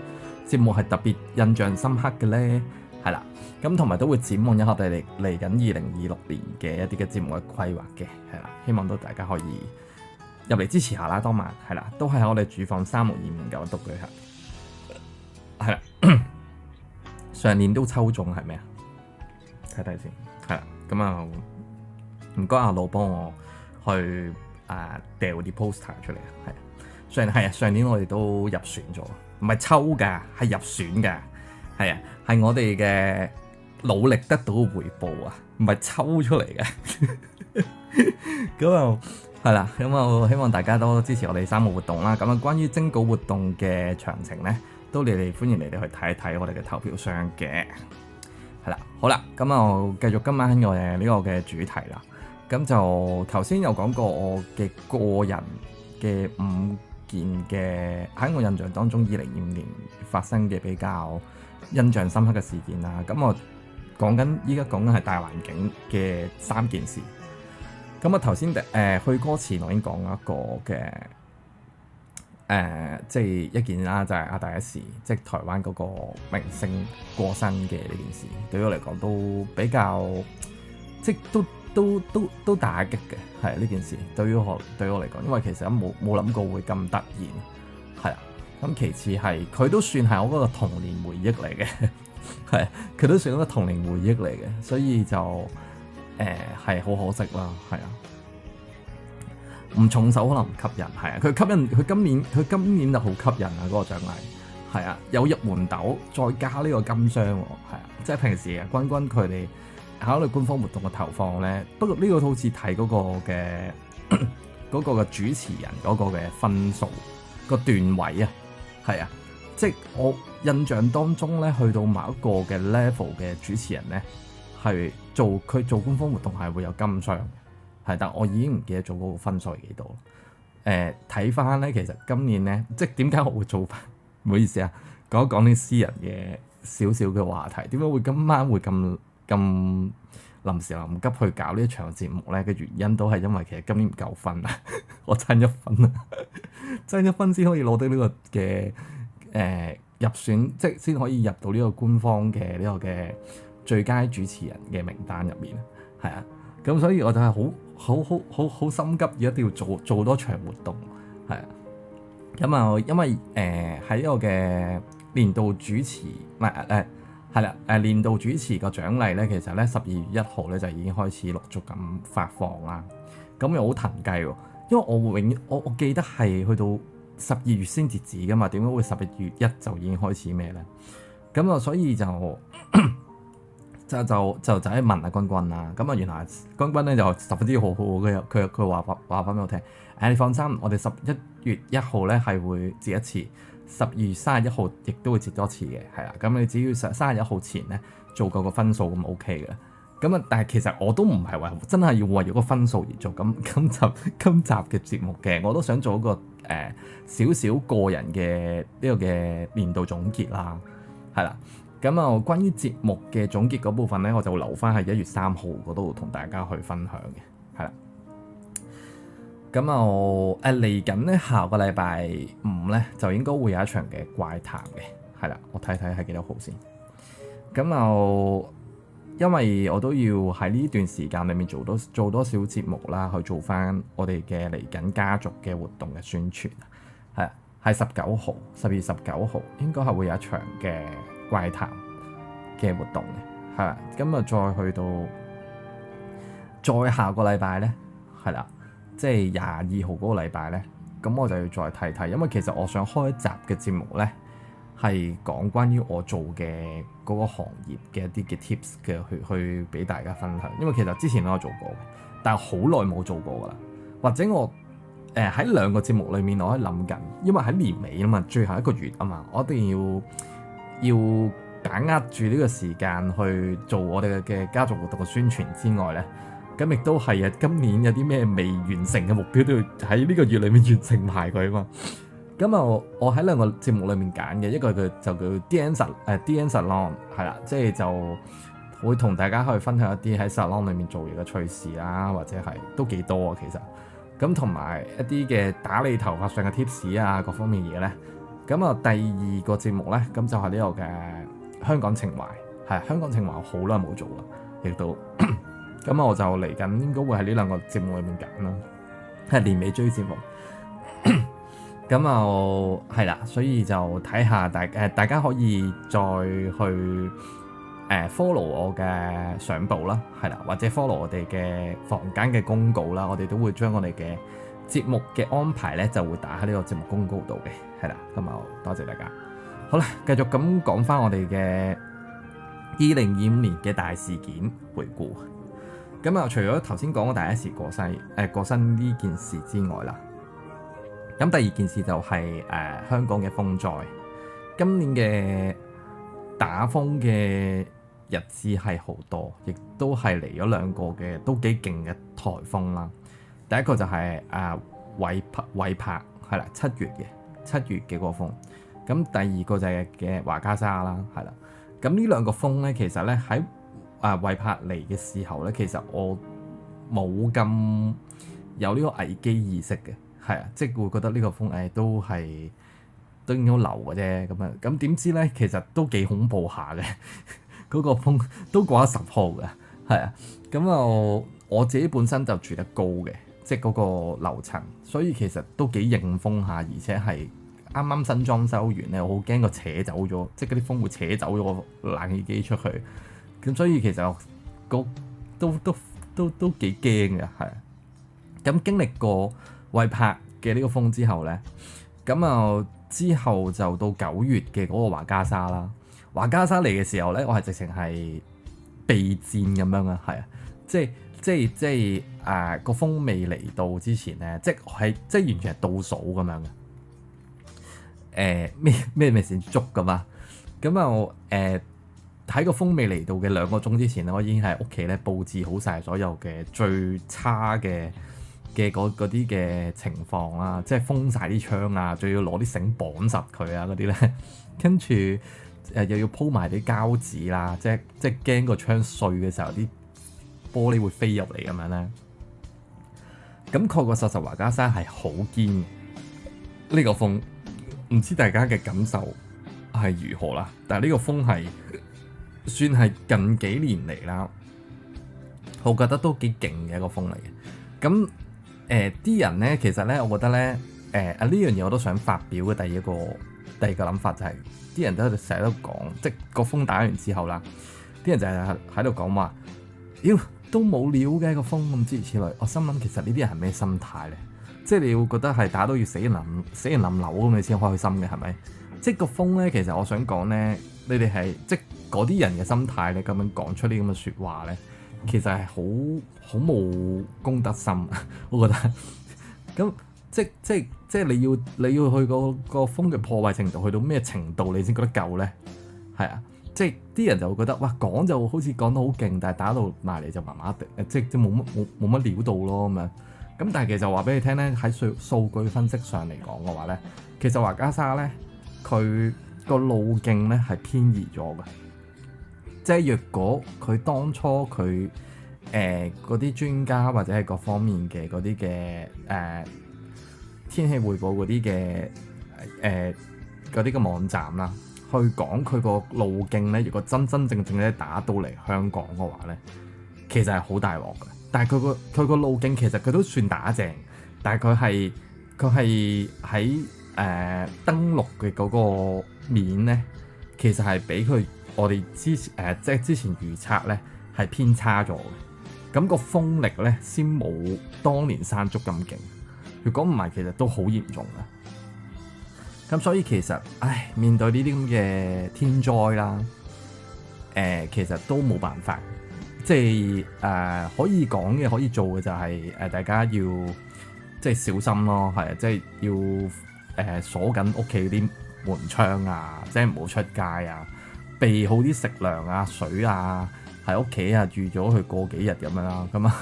節目係特別印象深刻嘅咧，係啦，咁同埋都會展望一下我哋嚟緊2026年嘅一啲嘅節目嘅規劃嘅，係啦，希望到大家可以入嚟支持下啦，當晚係啦，都係喺我哋主房36209度舉行，係啦。上年都抽中係咩啊？睇睇先，係啦，咁啊唔該阿老幫我去掉啲 poster 出嚟啊，係上年我哋都入選咗，唔係抽㗎，係入選㗎，係啊，係我哋嘅努力得到回報啊，唔係抽出嚟嘅。咁啊係啦，咁啊希望大家多支持我哋3個活動啦。咁啊關於徵稿活動嘅詳情咧，都歡迎你哋去睇一睇我哋嘅投票箱嘅，係啦，好啦，咁啊繼續今晚我哋呢個嘅主題啦。咁就頭先有講過我嘅個人嘅5件嘅喺我印象當中2025年發生嘅比較印象深刻嘅事件啦。咁我依家講緊係大環境嘅3件事。咁我頭先去歌詞我已經講一個嘅即係一件啦，就係阿大一時即係台灣嗰個明星過身嘅呢件事，對於我嚟講都比較即係都打擊嘅，係呢件事對於我嚟講，因為其實冇諗過會咁突然，係啊。咁其次係佢都算係我嗰個童年回憶嚟嘅，係佢都算一個童年回憶嚟嘅，所以就係好可惜啦，係啊。唔重手可能唔吸引，係啊。佢今年就好吸引啊！嗰個獎勵係啊，有入門豆再加呢個金箱喎，係啊。即係平時啊，君佢哋考慮官方活動嘅投放咧，不過呢個好似睇嗰個嘅主持人嗰個嘅分數個段位啊，係啊。即係我印象當中咧，去到某一個嘅 level 嘅主持人咧，係佢做官方活動係會有金箱。係，但我已經唔記得咗嗰個分數係幾多。睇翻咧，其實今年咧，即係點解我會做翻？唔好意思啊，講一講啲私人嘅少少嘅話題。點解會今晚會咁臨時臨急去搞呢一場節目咧？嘅原因都係因為其實今年唔夠分啊，我爭1分啊，爭1分先可以攞到呢個嘅入選，即係先可以入到呢個官方嘅呢個嘅最佳主持人嘅名單入面。係啊。咁所以我就係好心急，一定要做多場活動，係啊。咁啊，因為喺呢個嘅年度主持，唔係係啦，年度主持個獎勵咧，其實咧12月1號咧就已經開始陸續咁發放啦。咁又好騰雞喎，因為我記得係去到12月先截止噶嘛，點解會11月1就已經開始咩咧？咁啊，所以就喺問阿君啦，咁啊原來君咧就十分之好佢話翻俾我聽，你放心，我哋11月1號咧係會截一次，12月31號亦都會截多次嘅，係啦，咁你只要31號前咧做夠個分數咁 OK 嘅，咁啊但係其實我都唔係話真係要為咗個分數而做，咁今集嘅節目嘅我都想做一個少少個人嘅呢個嘅年度總結啦，係啦。咁啊，關於節目嘅總結嗰部分咧，我就會留翻喺1月3號嗰度同大家去分享嘅，係啦。咁啊，嚟緊咧，下個禮拜5咧就應該會有一場嘅怪談嘅，係啦。我睇睇係幾多號先。咁啊，因為我都要喺呢段時間裏面做多少節目啦，去做翻我哋嘅嚟緊家族嘅活動嘅宣傳，係19號，12月19號應該係會有一場嘅怪談嘅活動嘅，係啦，咁啊再去到再下個禮拜咧，係啦，即係22號嗰個禮拜咧，咁我就要再睇睇，因為其實我想開一集嘅節目咧，係講關於我做嘅嗰個行業嘅一啲嘅 tips 嘅，去俾大家分享。因為其實之前都有做過嘅，但係好耐冇做過噶啦，或者我喺2個節目裏面，我喺諗緊，因為喺年尾啊嘛，最後1個月啊嘛，我一定要把握住呢個時間去做我哋嘅家族活動嘅宣傳之外咧，咁亦都係今年有啲咩未完成嘅目標都要喺呢個月裏面完成埋佢啊嘛。咁啊，我喺2個節目裏面揀嘅，一個就叫 DN Salon 係啦，即係就會同大家去分享一啲喺 salon 裏面做嘢嘅趣事啦，或者係都幾多啊其實。咁同埋一啲嘅打理頭髮上嘅 tips 啊，各方面嘢咧。咁啊，第2個節目咧，咁就係呢個嘅香港情懷，係香港情懷我好耐冇做啦，亦都咁啊，我就嚟緊應該會喺呢2個節目裏面揀啦，係年尾追節目。咁啊係啦，所以就睇下大家可以再去follow 我嘅相簿啦，係啦，或者 follow 我哋嘅房間嘅公告啦，我哋都會將我哋嘅節目嘅安排咧就會打喺呢個節目公告度嘅，係啦，咁啊多謝大家。好啦，繼續咁講翻我哋嘅2025年嘅大事件回顧。咁啊，除咗頭先講嘅第一時過身呢件事之外啦，咁第2件事就係香港嘅風災。今年嘅打風嘅日子係好多，亦都係嚟咗2個嘅都幾勁嘅颱風啦。第一個就係韋柏係啦，7月嘅嗰個風。咁第2個就係嘅華嘉莎啦，係啦。咁呢兩個風咧，其實咧喺惠柏嚟嘅時候咧，其實我冇咁有呢個危機意識嘅，係啊，即係會覺得呢個風都應該流嘅啫咁樣。咁點知咧，其實都幾恐怖下嘅，嗰個風都過咗10號嘅，係啊。咁我自己本身就住得高嘅，即係嗰個樓層，所以其實都幾迎風下，而且係啱啱新裝修完咧，我好驚個扯走咗，即係嗰啲風會扯走咗個冷氣機出去。咁所以其實都幾驚嘅，係。咁經歷過惠柏嘅呢個風之後咧，咁之後就到9月嘅嗰個華加莎啦。華加莎嚟嘅時候咧，我係直情係備戰咁樣啊，係啊，即係個風未嚟到之前咧，即係完全係倒數咁樣嘅。咩先捉噶嘛？咁喺個風未嚟到嘅2個鐘之前咧，我已經喺屋企咧佈置好晒所有嘅最差嘅嗰啲嘅情況啦，即係封晒啲窗啊，仲要攞啲繩綁實佢啊嗰啲咧，跟住又要鋪埋啲膠紙啦，即係驚個窗碎嘅時候啲玻璃會飛入嚟咁樣咧。咁確確實實華加莎係好堅呢個風，唔知大家嘅感受係如何啦？但係呢個風係算係近幾年嚟啦，我覺得都幾勁嘅一個風嚟嘅。咁啲人咧，其實咧，我覺得咧，呢樣嘢我都想發表嘅第二個諗法就係、是，啲人都成日都講，即係個風打完之後啦，啲人就係喺度講話，妖都冇料嘅個風咁諸如此類。我心諗其實呢啲人係咩心態咧？即係你會覺得係打到要死人冧樓咁你先開心嘅係咪？即係個風咧，其實我想講咧，你哋係即係嗰啲人嘅心態咧，咁樣講出呢咁嘅説話咧，其實係好冇公德心，我覺得。咁即係你要去個風嘅破壞程度去到咩程度你先覺得夠咧？係啊，即係啲人就會覺得哇講就好似講得好勁，但係打到埋嚟就麻麻地，即冇乜料到咯咁樣。咁但係其實話俾你聽咧，喺數據分析上嚟講嘅話咧，其實華加莎咧佢個路徑咧係偏移咗嘅。即係若果佢當初佢嗰啲專家或者係各方面嘅嗰啲嘅天氣匯報嗰啲嘅網站啦，去講佢個路徑咧，如果真正咧打到嚟香港嘅話咧，其實係好大鑊嘅。但係佢個路徑其實佢都算打正，但係佢係喺登陸嘅嗰個面咧，其實係比我哋之前預測咧係偏差咗嘅。咁個風力咧先冇當年山竹咁勁。如果唔係，其實都好嚴重嘅。咁所以其實，面對呢啲咁嘅天災啦，其實都冇辦法。即係可以講嘅、可以做嘅就係大家要即係小心咯，係啊，即係要鎖緊屋企啲門窗啊，即係唔好出街啊，備好啲食糧啊、水啊，喺屋企啊預咗去過幾日咁樣啦，咁啊。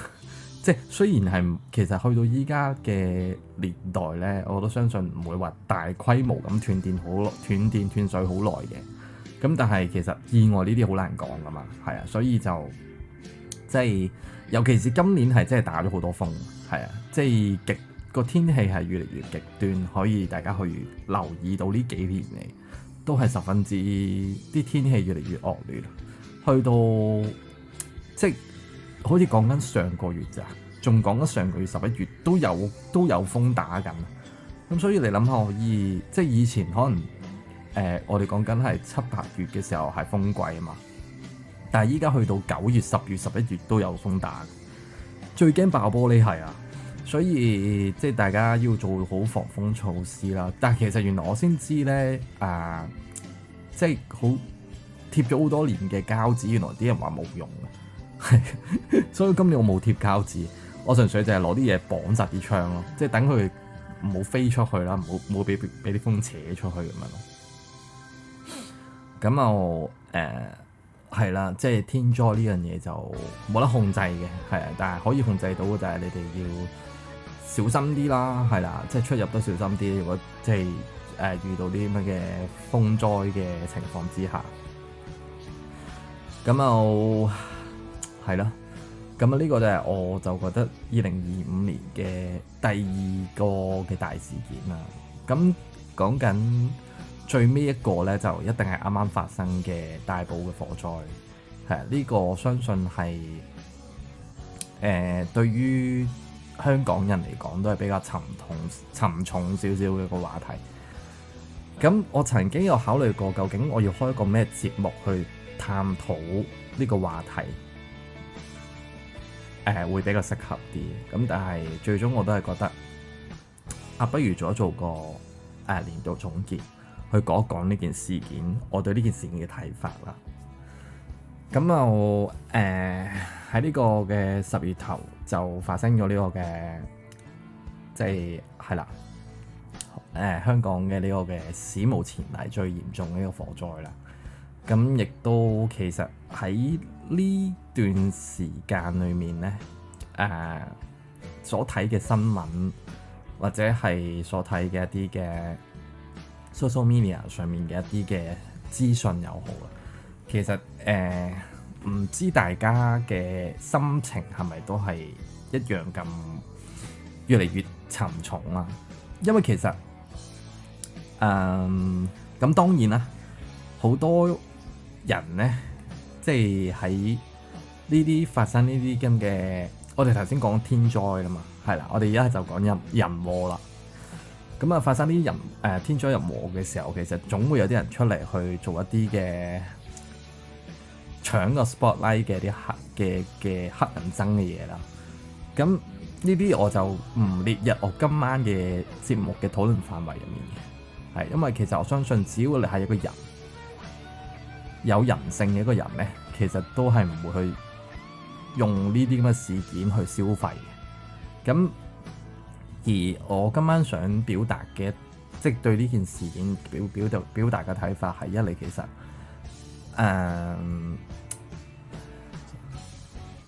即係雖然係其實去到依家嘅年代咧，我都相信唔會話大規模咁斷電斷水好耐嘅。咁但係其實意外呢啲好難講噶嘛，係啊，所以就即係尤其是今年係真係打咗好多風，係啊，即係個天氣係越嚟越極端，可以大家去留意到呢幾年嚟都係十分之啲天氣越嚟越惡劣，去到即係。好似講緊上個月咋，仲講緊上個月11月都有風打緊，咁所以你諗下，即係以前可能我哋講緊係7、8月嘅時候係風季啊嘛，但係依家去到9月、10月、11月都有風打，最驚爆玻璃係啊，所以即係大家要做好防風措施啦。但係其實原來我先知咧，即係好貼咗好多年嘅膠紙，原來啲人話冇用。所以今年我冇貼膠紙，我純粹就係攞啲嘢綁實啲窗咯，即係等佢唔好飛出去啦，唔好俾啲風扯出去咁樣咯。咁係啦，即係天災呢樣嘢就冇得控制嘅，係啊，但係可以控制到嘅就係你哋要小心啲啦，係啦，即係出入都小心啲。如果即係遇到啲乜嘅風災嘅情況之下。咁就係咯。咁呢個就係我就覺得2025年嘅第二個嘅大事件啦。咁講緊最尾一個咧，就一定係啱啱發生嘅大埔嘅火災。係啊，呢個我相信係對於香港人嚟講都係比較沉重少少嘅一個話題。咁我曾經有考慮過，究竟我要開一個咩節目去探討呢個話題，會比較適合啲。咁但係最終我都係覺得不如做個年度總結，去講一講呢件事件，我對呢件事件嘅睇法啦。咁就喺呢個嘅10月頭就發生咗呢個嘅，即係啦，香港嘅呢個嘅史無前例最嚴重嘅呢個火災啦。咁亦都其實喺呢段時間裏面咧，所睇嘅新聞或者係所睇嘅一啲嘅 social media 上面嘅一啲嘅資訊又好啦，其實唔知大家嘅心情係咪都係一樣咁越嚟越沉重啦？因為其實咁當然啦，好多人咧，即係喺呢啲發生呢啲咁嘅，我哋頭先講天災啦嘛，係啦，我哋而家就講人禍啦。咁發生啲天災人禍嘅時候，其實總會有啲人出嚟去做一啲嘅搶個 spotlight 嘅啲黑人憎嘅嘢啦。咁呢啲我就唔列入我今晚嘅節目嘅討論範圍入面嘅，係因為其實我相信只要你係一個人有人性嘅一個人咧，其實都係唔會去用呢啲咁嘅事件去消費嘅。咁而我今晚想表達嘅，即係對呢件事件表達嘅睇法係一嚟，其實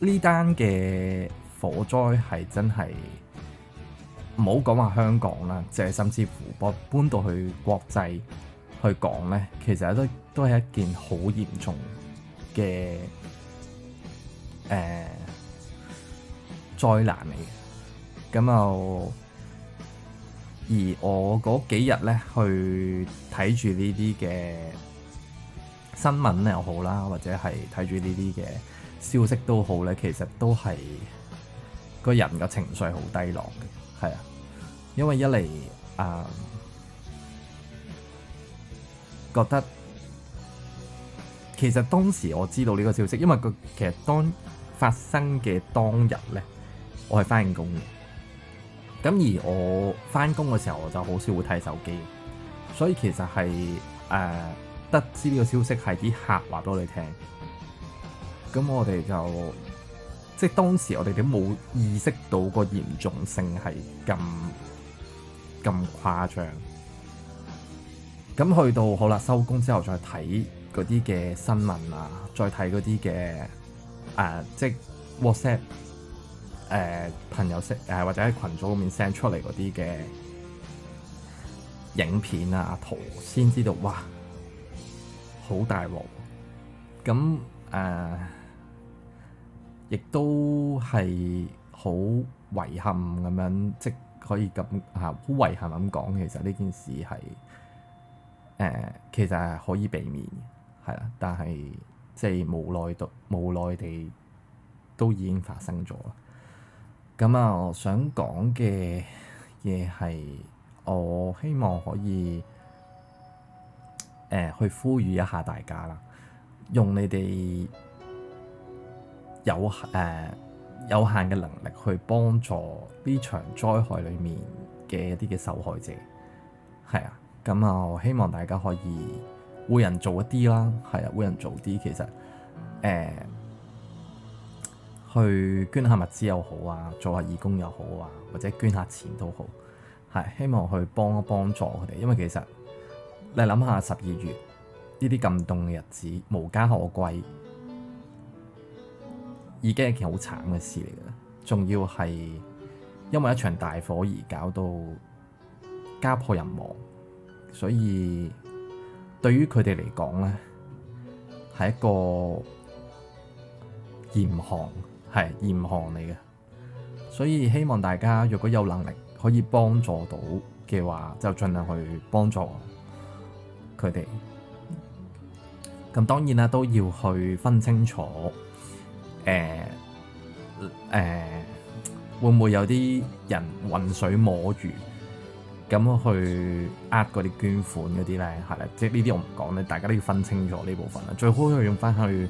呢單嘅火災係真係唔好講話香港啦，即係甚至乎搬到去國際去講咧，其實都係一件好嚴重嘅災難嚟嘅。咁而我嗰幾日咧去睇住呢啲嘅新聞又好啦，或者係睇住呢啲嘅消息都好咧，其實都係個人嘅情緒好低落嘅，係啊，因為一嚟覺得其實當時我知道呢個消息，因為其實當發生嘅當日咧，我係返工嘅。咁而我返工嘅時候，我就好少會睇手機，所以其實係得知呢個消息係啲客話俾我哋聽。咁我哋就即係當時我哋都冇意識到個嚴重性係咁誇張。咁去到好啦，收工之後再睇嗰啲嘅新聞啊，再睇嗰啲嘅即係 WhatsApp。朋友或者喺群組裏面 send 出嚟嗰啲嘅影片啊圖，先知道哇，好大鑊！咁亦都係好遺憾咁樣，即可以咁好遺憾咁講，其實呢件事係其實係可以避免嘅，係啦，但係即係無奈地都已經發生咗啦。咁我想講嘅嘢係，我希望可以去呼籲一下大家啦，用你哋有限嘅能力去幫助呢場災害裡面嘅一啲嘅受害者，係啊。咁我希望大家可以每人做一啲啦，係啊，每人做啲，其實去捐下物資又好啊，做下義工又好啊，或者捐下錢都好，係希望去幫助佢哋。因為其實你諗下12月呢啲咁凍嘅日子，無家可歸，已經係一件好慘嘅事嚟嘅，仲要係因為一場大火而搞到家破人亡，所以對於佢哋嚟講咧，係一個嚴寒，係嚴寒嚟嘅。所以希望大家如果有能力可以幫助到嘅話，就盡量去幫助佢哋。咁當然啦，都要去分清楚，會唔會有啲人渾水摸魚咁去呃嗰啲捐款嗰啲咧？係啦，即係呢啲我唔講咧，大家都要分清楚呢部分啦。最好去用翻去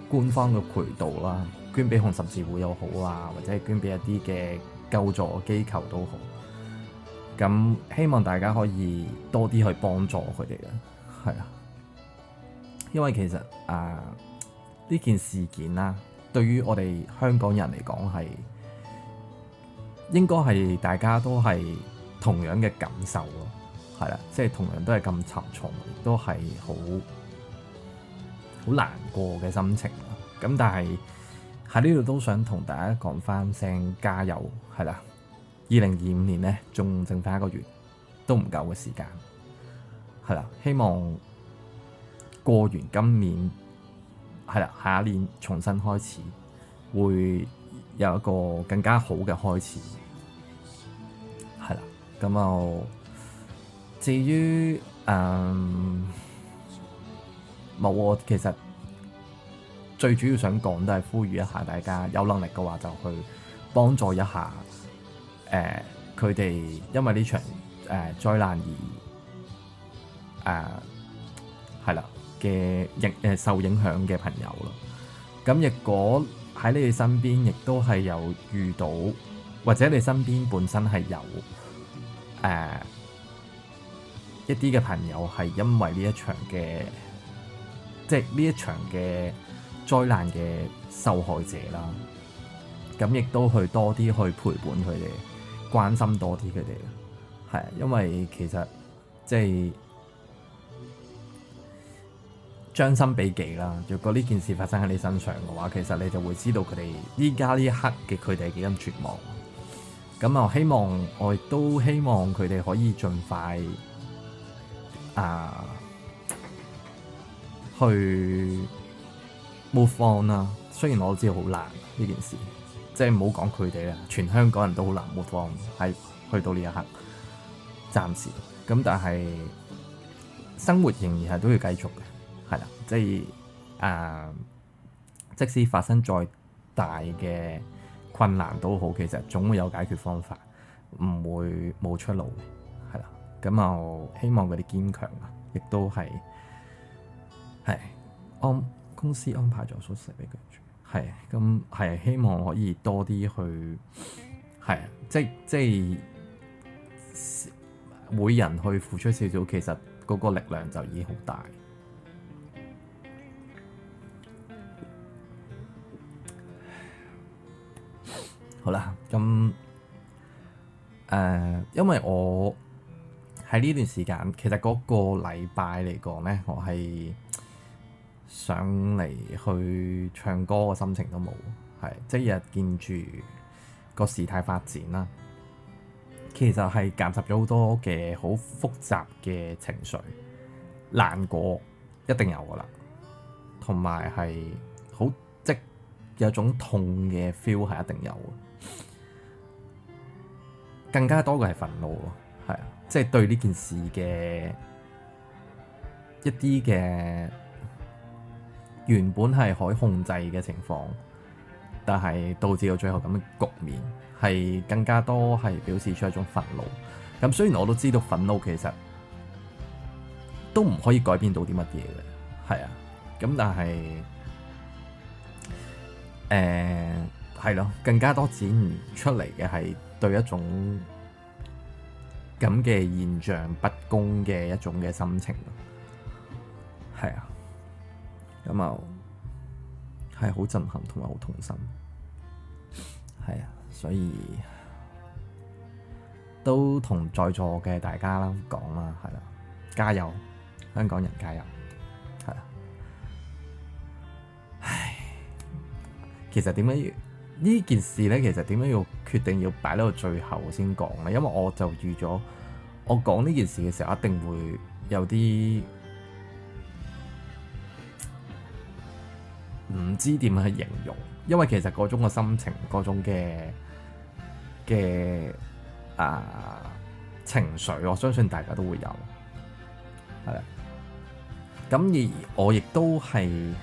官方嘅渠道啦，捐俾紅十字會又好啊，或者係捐俾一啲嘅救助機構都好。咁希望大家可以多啲去幫助佢哋啦，係啊，因為其實呢件事件啦，對於我哋香港人嚟講係應該係大家都係同樣嘅感受咯，係啦，即係同樣都係咁沉重，亦都係好難過嘅心情啦。咁但係喺呢度都想同大家講翻聲加油，係啦。2025年咧，仲剩翻1個月都唔夠嘅時間，係啦。希望過完今年，係啦，下一年重新開始，會有一個更加好嘅開始，係啦。咁就至於冇，我其實最主要想講都係呼籲一下大家，有能力嘅話就去幫助一下。佢哋因為呢場災難而係啦嘅受影響嘅朋友咯。咁如果喺你哋身邊，亦都係有遇到，或者你身邊本身係有一啲嘅朋友係因為呢一場嘅，即係呢一場嘅災難嘅受害者啦。咁亦都去多啲去陪伴佢哋。關心多啲佢哋，係因為其實即係將心比己啦。如果呢件事發生喺你身上嘅話，其實你就會知道佢哋依家呢一刻嘅佢哋係幾咁絕望。咁啊，我亦都希望佢哋可以盡快去 move on 啦。雖然我知道好難呢件事。即係唔好講佢哋啦，全香港人都好難 move on，係去到呢一刻，暫時咁，但係生活仍然係都要繼續嘅，係啦，即係即使發生再大嘅困難都好，其實總會有解決方法，唔會冇出路嘅，係啦，咁我希望佢哋堅強啊，亦都係公司安排咗宿舍俾佢住。係，咁係希望可以多啲去，係即係每人去付出少少，其實嗰個力量就已經好大。好啦，咁因為我喺呢段時間，其實嗰個禮拜嚟講咧，我係上嚟去唱歌嘅心情都冇，係即係日見住個事態發展啦。其實係夾雜咗好多嘅好複雜嘅情緒，難過一定有噶啦，同埋係好即有種痛嘅 feel 係一定有嘅，更加多嘅係憤怒咯，係啊，即係對呢件事嘅一啲嘅。原本係可以控制嘅情況，但係導致到最後咁嘅局面，係更加多係表示出一種憤怒。咁雖然我都知道憤怒其實都唔可以改變到啲乜嘢嘅，係啊。咁但係係咯，更加多展現出嚟嘅係對一種咁嘅現象不公嘅一種嘅心情咯，係啊。咁啊，係好震撼同埋好痛心，係啊，所以都同在座嘅大家啦講啦，係啦，加油，香港人加油，係啦。唉，其實點解呢件事咧？其實點解要決定要擺到最後先講咧？因為我就預咗，我講呢件事嘅時候一定會有啲唔知點樣去形容，因為其實嗰種嘅心情、嗰種嘅情緒，我相信大家都會有，係啦。咁而我亦都係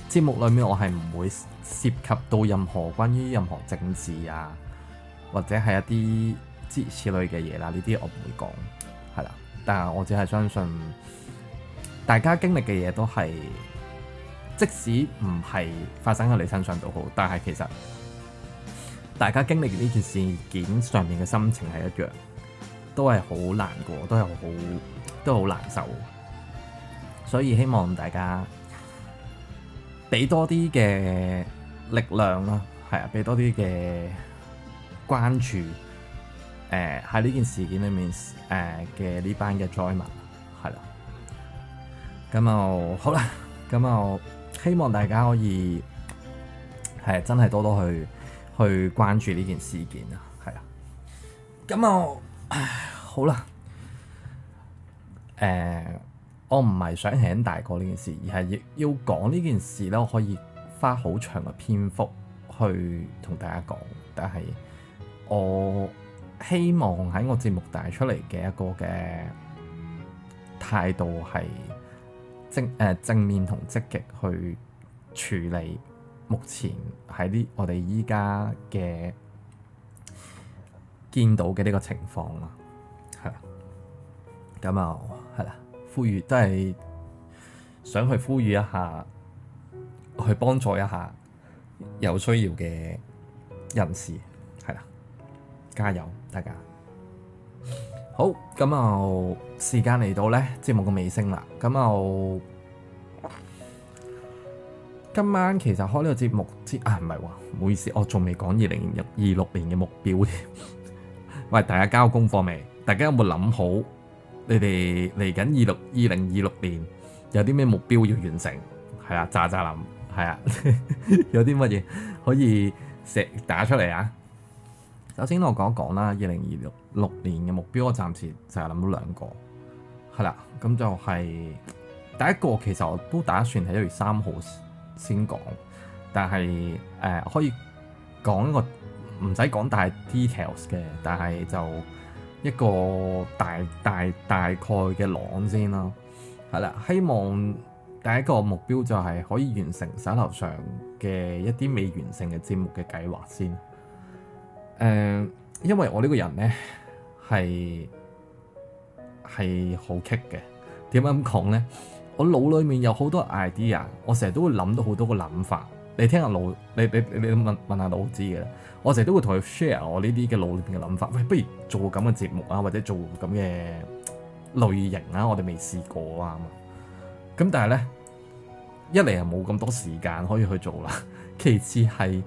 節目裏面，我係唔會涉及到任何關於任何政治啊，或者係一啲諸如此類嘅嘢啦。呢啲我唔會講，係啦。但係我只係相信大家經歷嘅嘢都係，即使唔係發生喺你身上都好，但係其實大家經歷呢件事件上面嘅心情係一樣，都係好難過，都好難受。所以希望大家俾多啲嘅力量啦，係啊，俾多啲嘅關注，喺呢件事件裏面嘅呢班嘅災民，係啦。咁就好啦，咁就希望大家可以係真係多多去關注呢件事件啊，係啊。咁就好啦，我唔係想輕大過呢件事，而係要講呢件事咧，我可以花好長嘅篇幅去同大家講。但係我希望喺我節目帶出嚟嘅一個嘅態度係正面同積極去處理目前喺我哋依家嘅見到嘅呢個情況啦，係啦。咁啊，係啦。呼籲都係想去呼籲一下，去幫助一下有需要嘅人士，係啦，加油大家！好，咁就時間嚟到咧節目嘅尾聲啦。咁就今晚其實開呢個節目唔係喎，唔好意思，我仲未講2026年嘅目標添。喂，大家交功課未？大家有冇諗好？你哋嚟緊2026年有啲咩目標要完成？係啊，咋諗係啊，有啲乜嘢可以打出嚟啊？首先我講一講啦，2026年嘅目標我暫時就係諗到兩個，係啦，咁就係第一個其實我都打算喺1月3號先講，但係可以講一個唔使講大 details 嘅，但係就一個大概嘅朗先啦，係啦，希望第一個目標就係可以完成手頭上嘅一啲未完成嘅節目嘅計劃先。因為我呢個人呢係好棘嘅，點解咁講呢？我腦裡面有好多 idea， 我成日都會諗到好多個諗法。你聽下腦，你問下腦知嘅。我成日都會同佢 share 我呢啲嘅腦裏邊嘅諗法。喂，不如做個咁嘅節目啊，或者做咁嘅類型啊，我哋未試過啊嘛。咁但係咧，一嚟係冇咁多時間可以去做啦，其次係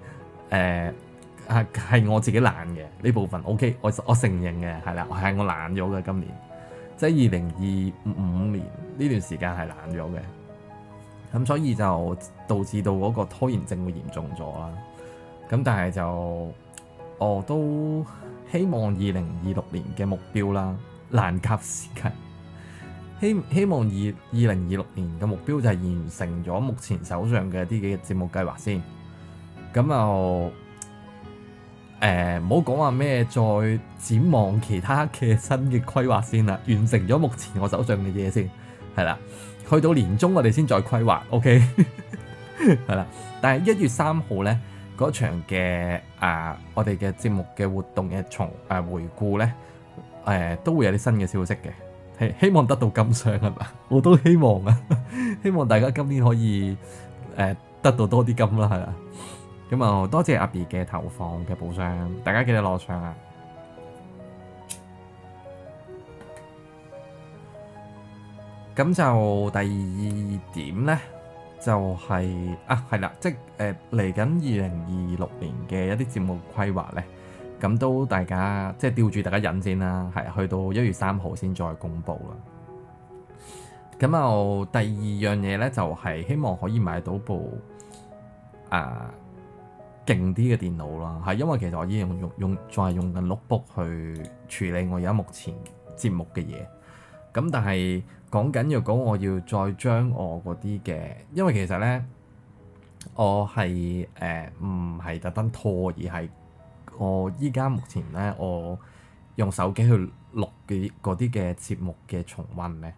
係我自己懶嘅呢部分。OK， 我承認嘅係啦，係我懶咗嘅今年，即係2025年呢段時間係懶咗嘅。咁所以就導致到嗰個拖延症會嚴重咗啦。咁但係就我都希望2026年嘅目標啦，難夾時間。希望2026年嘅目標就係完成咗目前手上嘅一啲嘅節目計劃先。咁就唔好講話咩，再展望其他嘅新嘅規劃先啦。完成咗目前我手上嘅嘢先，係啦。去到年中我哋先再規劃 ，OK 係啦。但係1月3號咧嗰場嘅我哋嘅節目嘅活動嘅回顧咧，都會有啲新嘅消息嘅，希望得到金賞係嘛？我都希望啊，希望大家今年可以得到多啲金啦，係啦。咁啊，多謝阿 B 嘅投放嘅補償，大家記得攞獎啊！咁就第二點咧，就係係啦，即係嚟緊2026年嘅一啲節目規劃咧，咁都大家即係吊住大家癮先啦，係去到1月3號先再公佈啦。咁就第二樣嘢咧，就係希望可以買到部勁啲嘅電腦啦，係因為其實我已經仲係用緊 notebook 去處理我而家目前節目嘅嘢。咁但係講緊，若果我要再將我嗰啲嘅，因為其實咧我係唔係特登拖，而係我依家目前咧，我用手機去錄嗰啲嘅節目嘅重溫咧，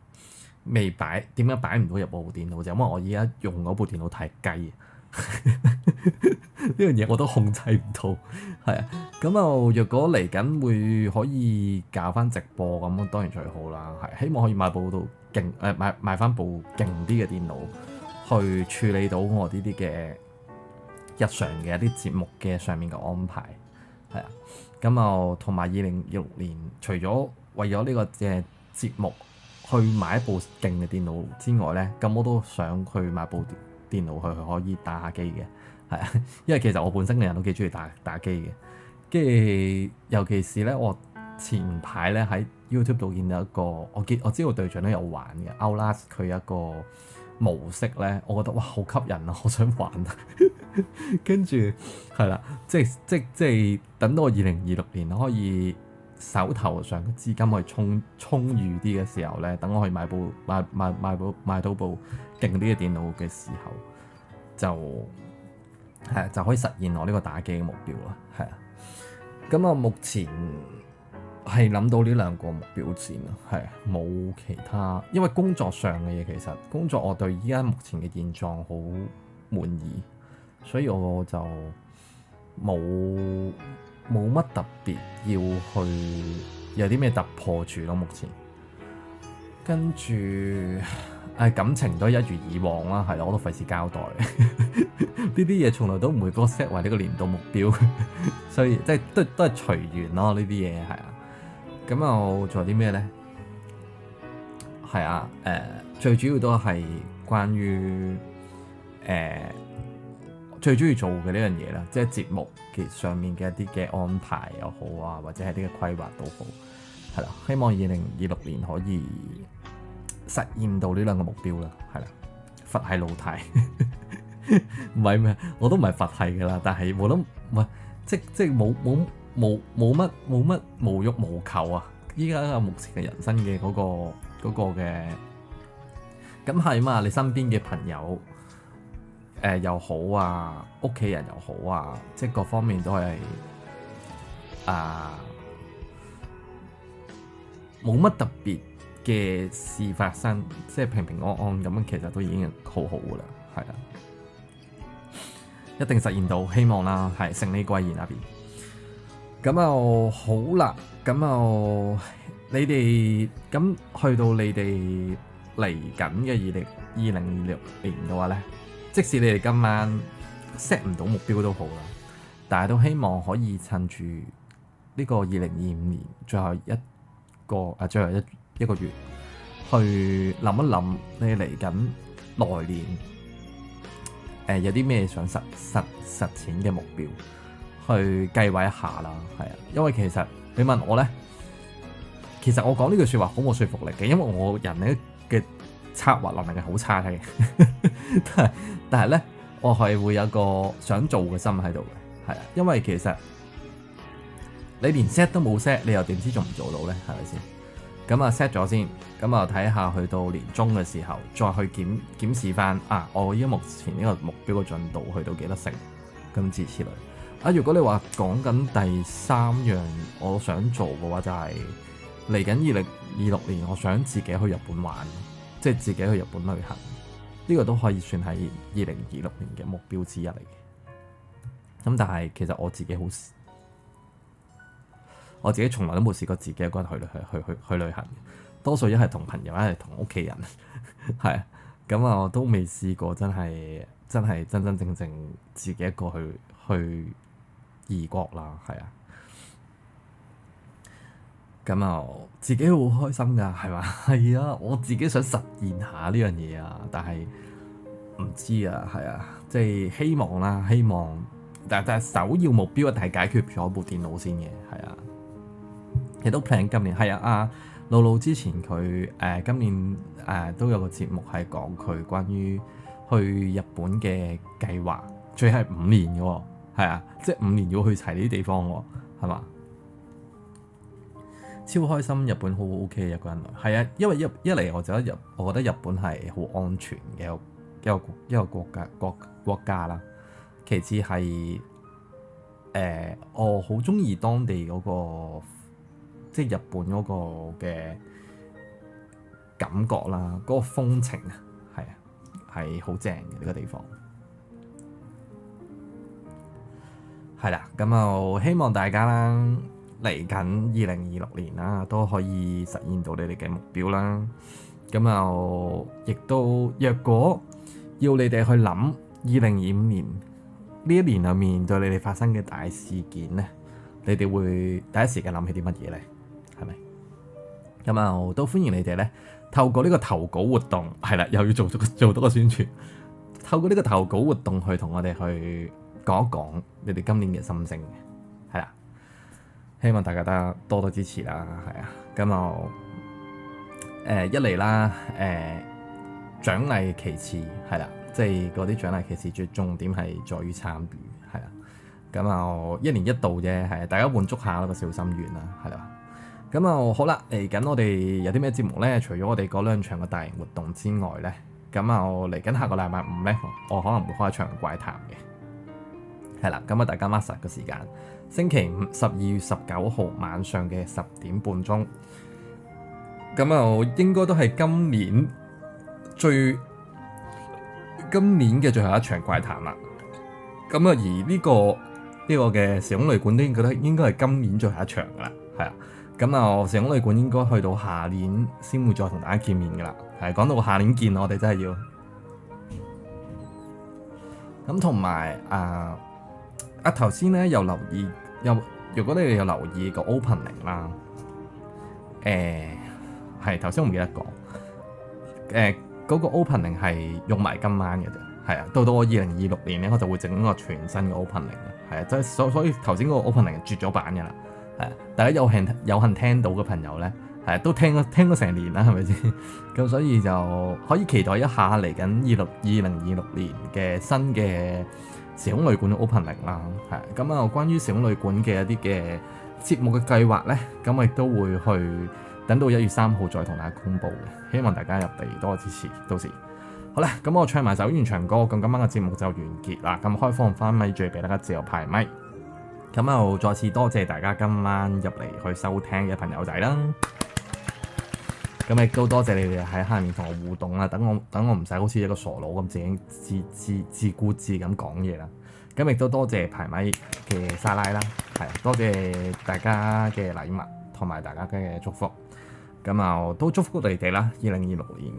未擺，點解擺唔到入我部電腦？就因為我依家用嗰部電腦太雞，呢樣嘢我都控制唔到，係啊。咁若果嚟緊會可以搞翻直播咁，當然最好啦。係希望可以買部到勁買翻部勁啲嘅電腦，去處理到我呢啲嘅日常嘅一啲節目嘅上面嘅安排，係啊。咁同埋2026年，除咗為咗呢個嘅節目去買一部勁嘅電腦之外咧，咁我都想去買部電腦去可以打下機嘅，係啊。因為其實我本身嘅人都幾中意打機嘅，跟住尤其是咧，我前排咧喺 YouTube 度見到一個，我知道隊長都有玩嘅 Outlast， 佢一個模式咧，我覺得哇好吸引啊，我想玩啊。跟住係啦，即係等到我2026年可以手頭上嘅資金可以充裕啲嘅時候咧，等我可以買到部勁啲嘅電腦嘅時候，就可以實現我呢個打機嘅目標啦。係啊，咁我目前係諗到呢兩個目標先啦，係冇其他，因為工作上嘅嘢，其實工作我對依家目前嘅現狀好滿意，所以我就冇乜特別要去有啲咩突破住咯。目前跟住感情都一如以往啦，係啦，我都費事交代呢啲嘢，從來都唔會幫我 set 為呢個年度目標，所以即係都係隨緣咯。呢啲嘢係啊。咁又做啲咩咧？係啊，最主要都係關於最中意做嘅呢樣嘢啦，即係節目嘅上面嘅一啲嘅安排又好啊，或者係啲嘅規劃都好，係啦。希望2026年可以實現到呢兩個目標啦，係啦。佛系老太唔係咩？我都唔係佛系噶啦，但係我都唔係即係冇乜無欲無求啊！依家目前嘅人生嘅嗰個嘅，咁係嘛？你身邊嘅朋友又好啊，屋企人又好啊，即係各方面都係冇乜特別嘅事發生，即係平平安安咁，其實都已經好好噶啦，係啊，一定實現到，希望啦，係勝利歸言阿 B。咁好啦，咁你哋咁去到你哋嚟緊嘅2026年嘅話咧，即使你哋今晚 set 唔到目標都好啦，但係都希望可以趁住呢個2025年最後一個月，去諗一諗你嚟緊來年有啲咩想實踐嘅目標。去計劃一下啦，係啊，因為其實你問我咧，其實我講呢句説話好冇說服力嘅，因為我人咧嘅策劃能力係好差嘅，但係咧我係會有個想做嘅心喺度嘅，係啊，因為其實你連 set 都冇 set，你又點知做唔做到咧？係咪先？咁set 咗先，咁睇下去到年中嘅時候，再去檢視翻我依家目前呢個目標嘅進度去到幾多成，咁諸如此類。如果你話講緊第三樣我想做嘅話，就係嚟緊2026年，我想自己去日本玩，即係自己去日本旅行。呢個都可以算係2026年嘅目標之一嚟嘅。咁但係其實我自己從來都冇試過自己一個人去旅行，多數一係同朋友，一係同屋企人，係啊。咁我都未試過真真正自己一個去異國啦，係啊，咁自己好開心噶，係嘛？係啊，我自己想實現下呢樣嘢啊，但係唔知啊，係啊，即係希望啦，但係首要目標係解決咗部電腦先嘅，係啊，亦都 plan 今年係啊，露露之前佢今年都有個節目係講佢關於去日本嘅計劃，最係5年嘅喎。係啊，即係5年要去齊呢啲地方喎，係嘛？超開心，日本好 OK 一個人來。係啊，因為一嚟我覺得日本係好安全嘅一個國家啦。其次係我好中意當地嗰個即係日本嗰個嘅感覺啦，嗰個風情啊，係好正嘅呢個地方。係啦，咁就希望大家啦，嚟緊2026年啦，都可以實現到你哋嘅目標啦。咁就亦都，若果要你哋去諗2025年呢一年裏面對你哋發生嘅大事件咧，你哋會第一時間諗起啲乜嘢咧？係咪？咁就都歡迎你哋咧，透過呢個投稿活動，係啦，又要做多個宣傳。透過呢個投稿活動去同我哋去講一講你哋今年嘅心聲嘅，係啦，希望大家都多多支持啦，係啊，咁一嚟啦，獎勵其次，係啦，即係嗰啲獎勵其次，最重點係在於參與，係啦，咁一年一度啫，係大家滿足下個小心願啦，係啦，咁好啦，嚟緊我哋有啲咩節目咧？除咗我哋嗰兩場嘅大型活動之外咧，咁嚟緊下個禮拜五咧，我可能會開一場怪談嘅。係啦，咁大家 mark 實個時間，星期五12月19號晚上嘅10點半鐘，咁應該都係今年嘅最後一場怪談啦。咁而呢個嘅時空旅館都應該係今年最後一場噶啦，係啊。咁時空旅館應該去到下年先會再同大家見面噶啦。係講到下年見，我哋真係要咁同埋頭先咧有留意，如果你哋有留意個 opening 啦，係頭先我唔記得講，嗰個 opening 係用埋今晚嘅啫，係啊，到我2026年咧，我就會整個全新嘅 opening 嘅，係啊，即係所以頭先嗰個 opening 絕咗版嘅啦，係啊，大家有幸聽到嘅朋友咧，係都聽咗成年啦，係咪先？咁所以就可以期待一下嚟緊2026年嘅新嘅時空旅館嘅 opening 啦，係咁關於時空旅館嘅一啲嘅節目嘅計劃咧，咁我亦都會去等到1月3號再同大家公佈嘅，希望大家入嚟多支持。到時好啦，咁我唱埋首完場歌，咁今晚嘅節目就完結啦。咁開放翻咪，最俾大家自由排咪。咁再次多謝大家今晚入嚟去收聽嘅朋友仔啦。咁亦都多謝你哋喺下面同我互動啦，等我唔使好似一個傻佬咁自顧自咁講嘢啦。咁亦都多謝排咪嘅沙拉啦，係多謝大家嘅禮物同埋大家嘅祝福。咁都祝福你哋啦，2026年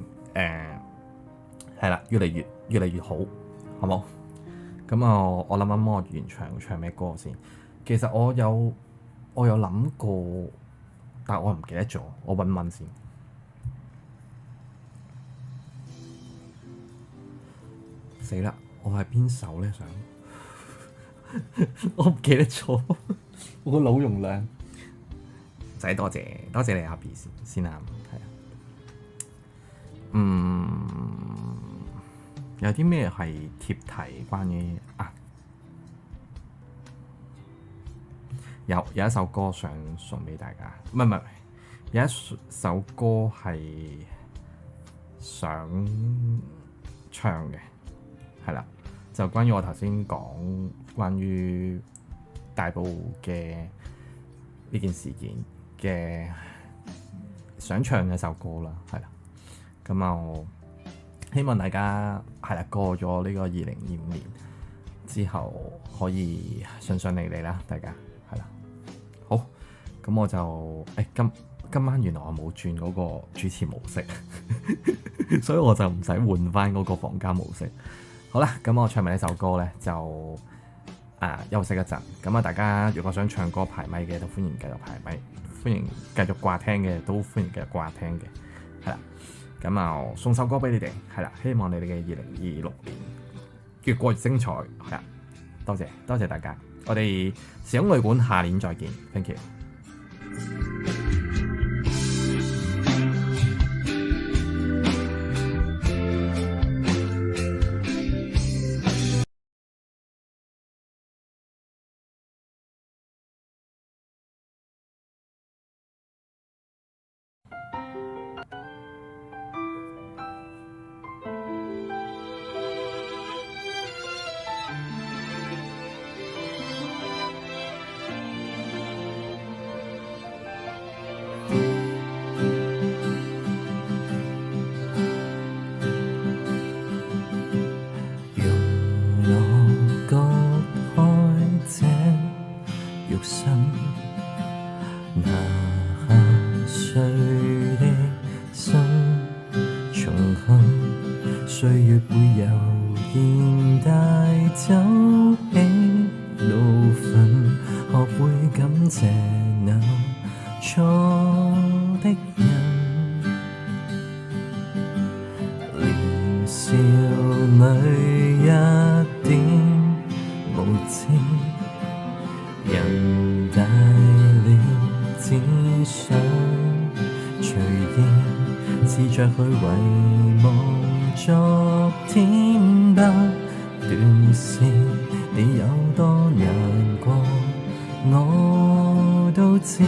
係啦，越嚟越好，好冇？咁我諗我完場唱咩歌先？其實我有諗過，但我唔記得咗，我揾先。死啦！我係邊首咧？想我唔記得咗，我個腦容量。唔使多謝你阿 B 先啊，係啊。有啲咩係貼題關於有一首歌想送俾大家，唔係有一首歌係想唱嘅。係啦，就關於我頭先講關於大埔嘅呢件事件嘅想唱嘅首歌啦，係啦，咁我希望大家係啦過咗呢個2025年之後可以順順利利啦，大家係啦，好，咁我就今晚原來我冇轉嗰個主持模式，所以我就唔使換翻嗰個房間模式。好啦，咁我唱埋呢首歌咧，就休息一陣。咁大家如果想唱歌排咪嘅，都歡迎繼續排咪；歡迎繼續掛聽嘅，都歡迎繼續掛聽嘅。係啦，咁送首歌俾你哋，係啦，希望你哋嘅2026年越過越精彩。係啦，多謝大家，我哋時空旅館下年再見 ，thank you。帶走喜怒憤，學會感謝那錯的人。年少女一點無知，人大了只想隨意，試着去遺忘昨天不斷事，你有多難過我都知。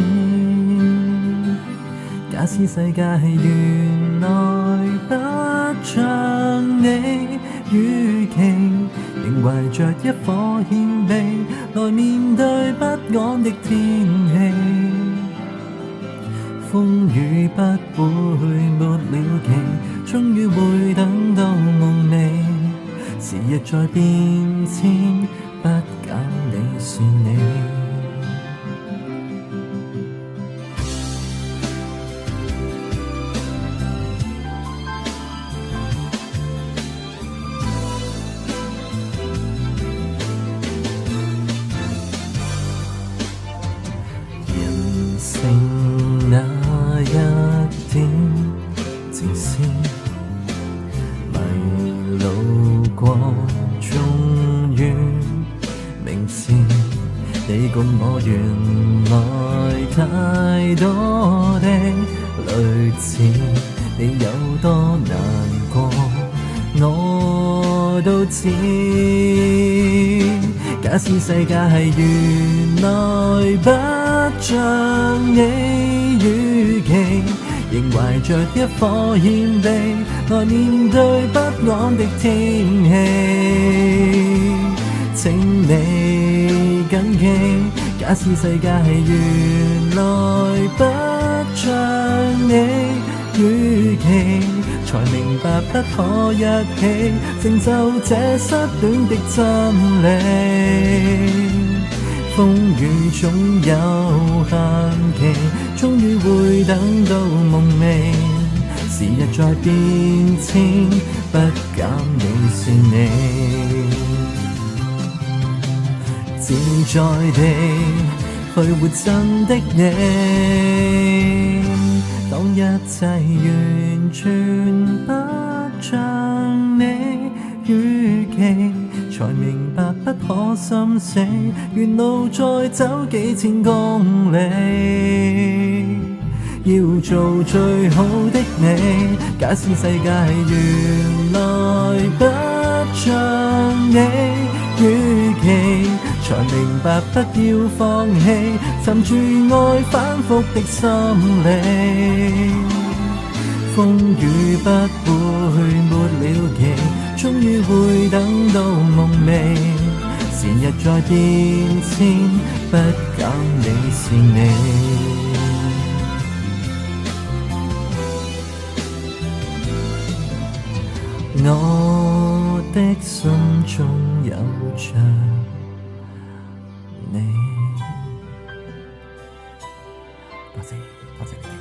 假使世界原來不像你預期，仍懷着一顆謙卑來面對不安的天氣。風雨不會沒了期，終於會等到夢寐。時日在變遷，不減你是你。人性那一點自私，迷路過終於明知，你共我原來太多的類似，你有多難過我都知。假使世界原來不像你預期，仍懷着一顆謙卑來面對不安的天氣。請你謹記，假使世界原來不像你預期，才明白不可一起成就這失戀的真理。風雨總有限期，終於會等到夢寐。時日在變遷，不減你是你。自在地去活真的你，當一切完全不像你預期，才明白不可心死，沿路再走幾千公里，要做最好的你。假使世界原來不像你預期，才明白不要放棄，尋住愛反覆的心理。風雨不會沒了期，終於會等到夢寐。時日在變遷，不減你是你。我的心中有着你。多謝你哋。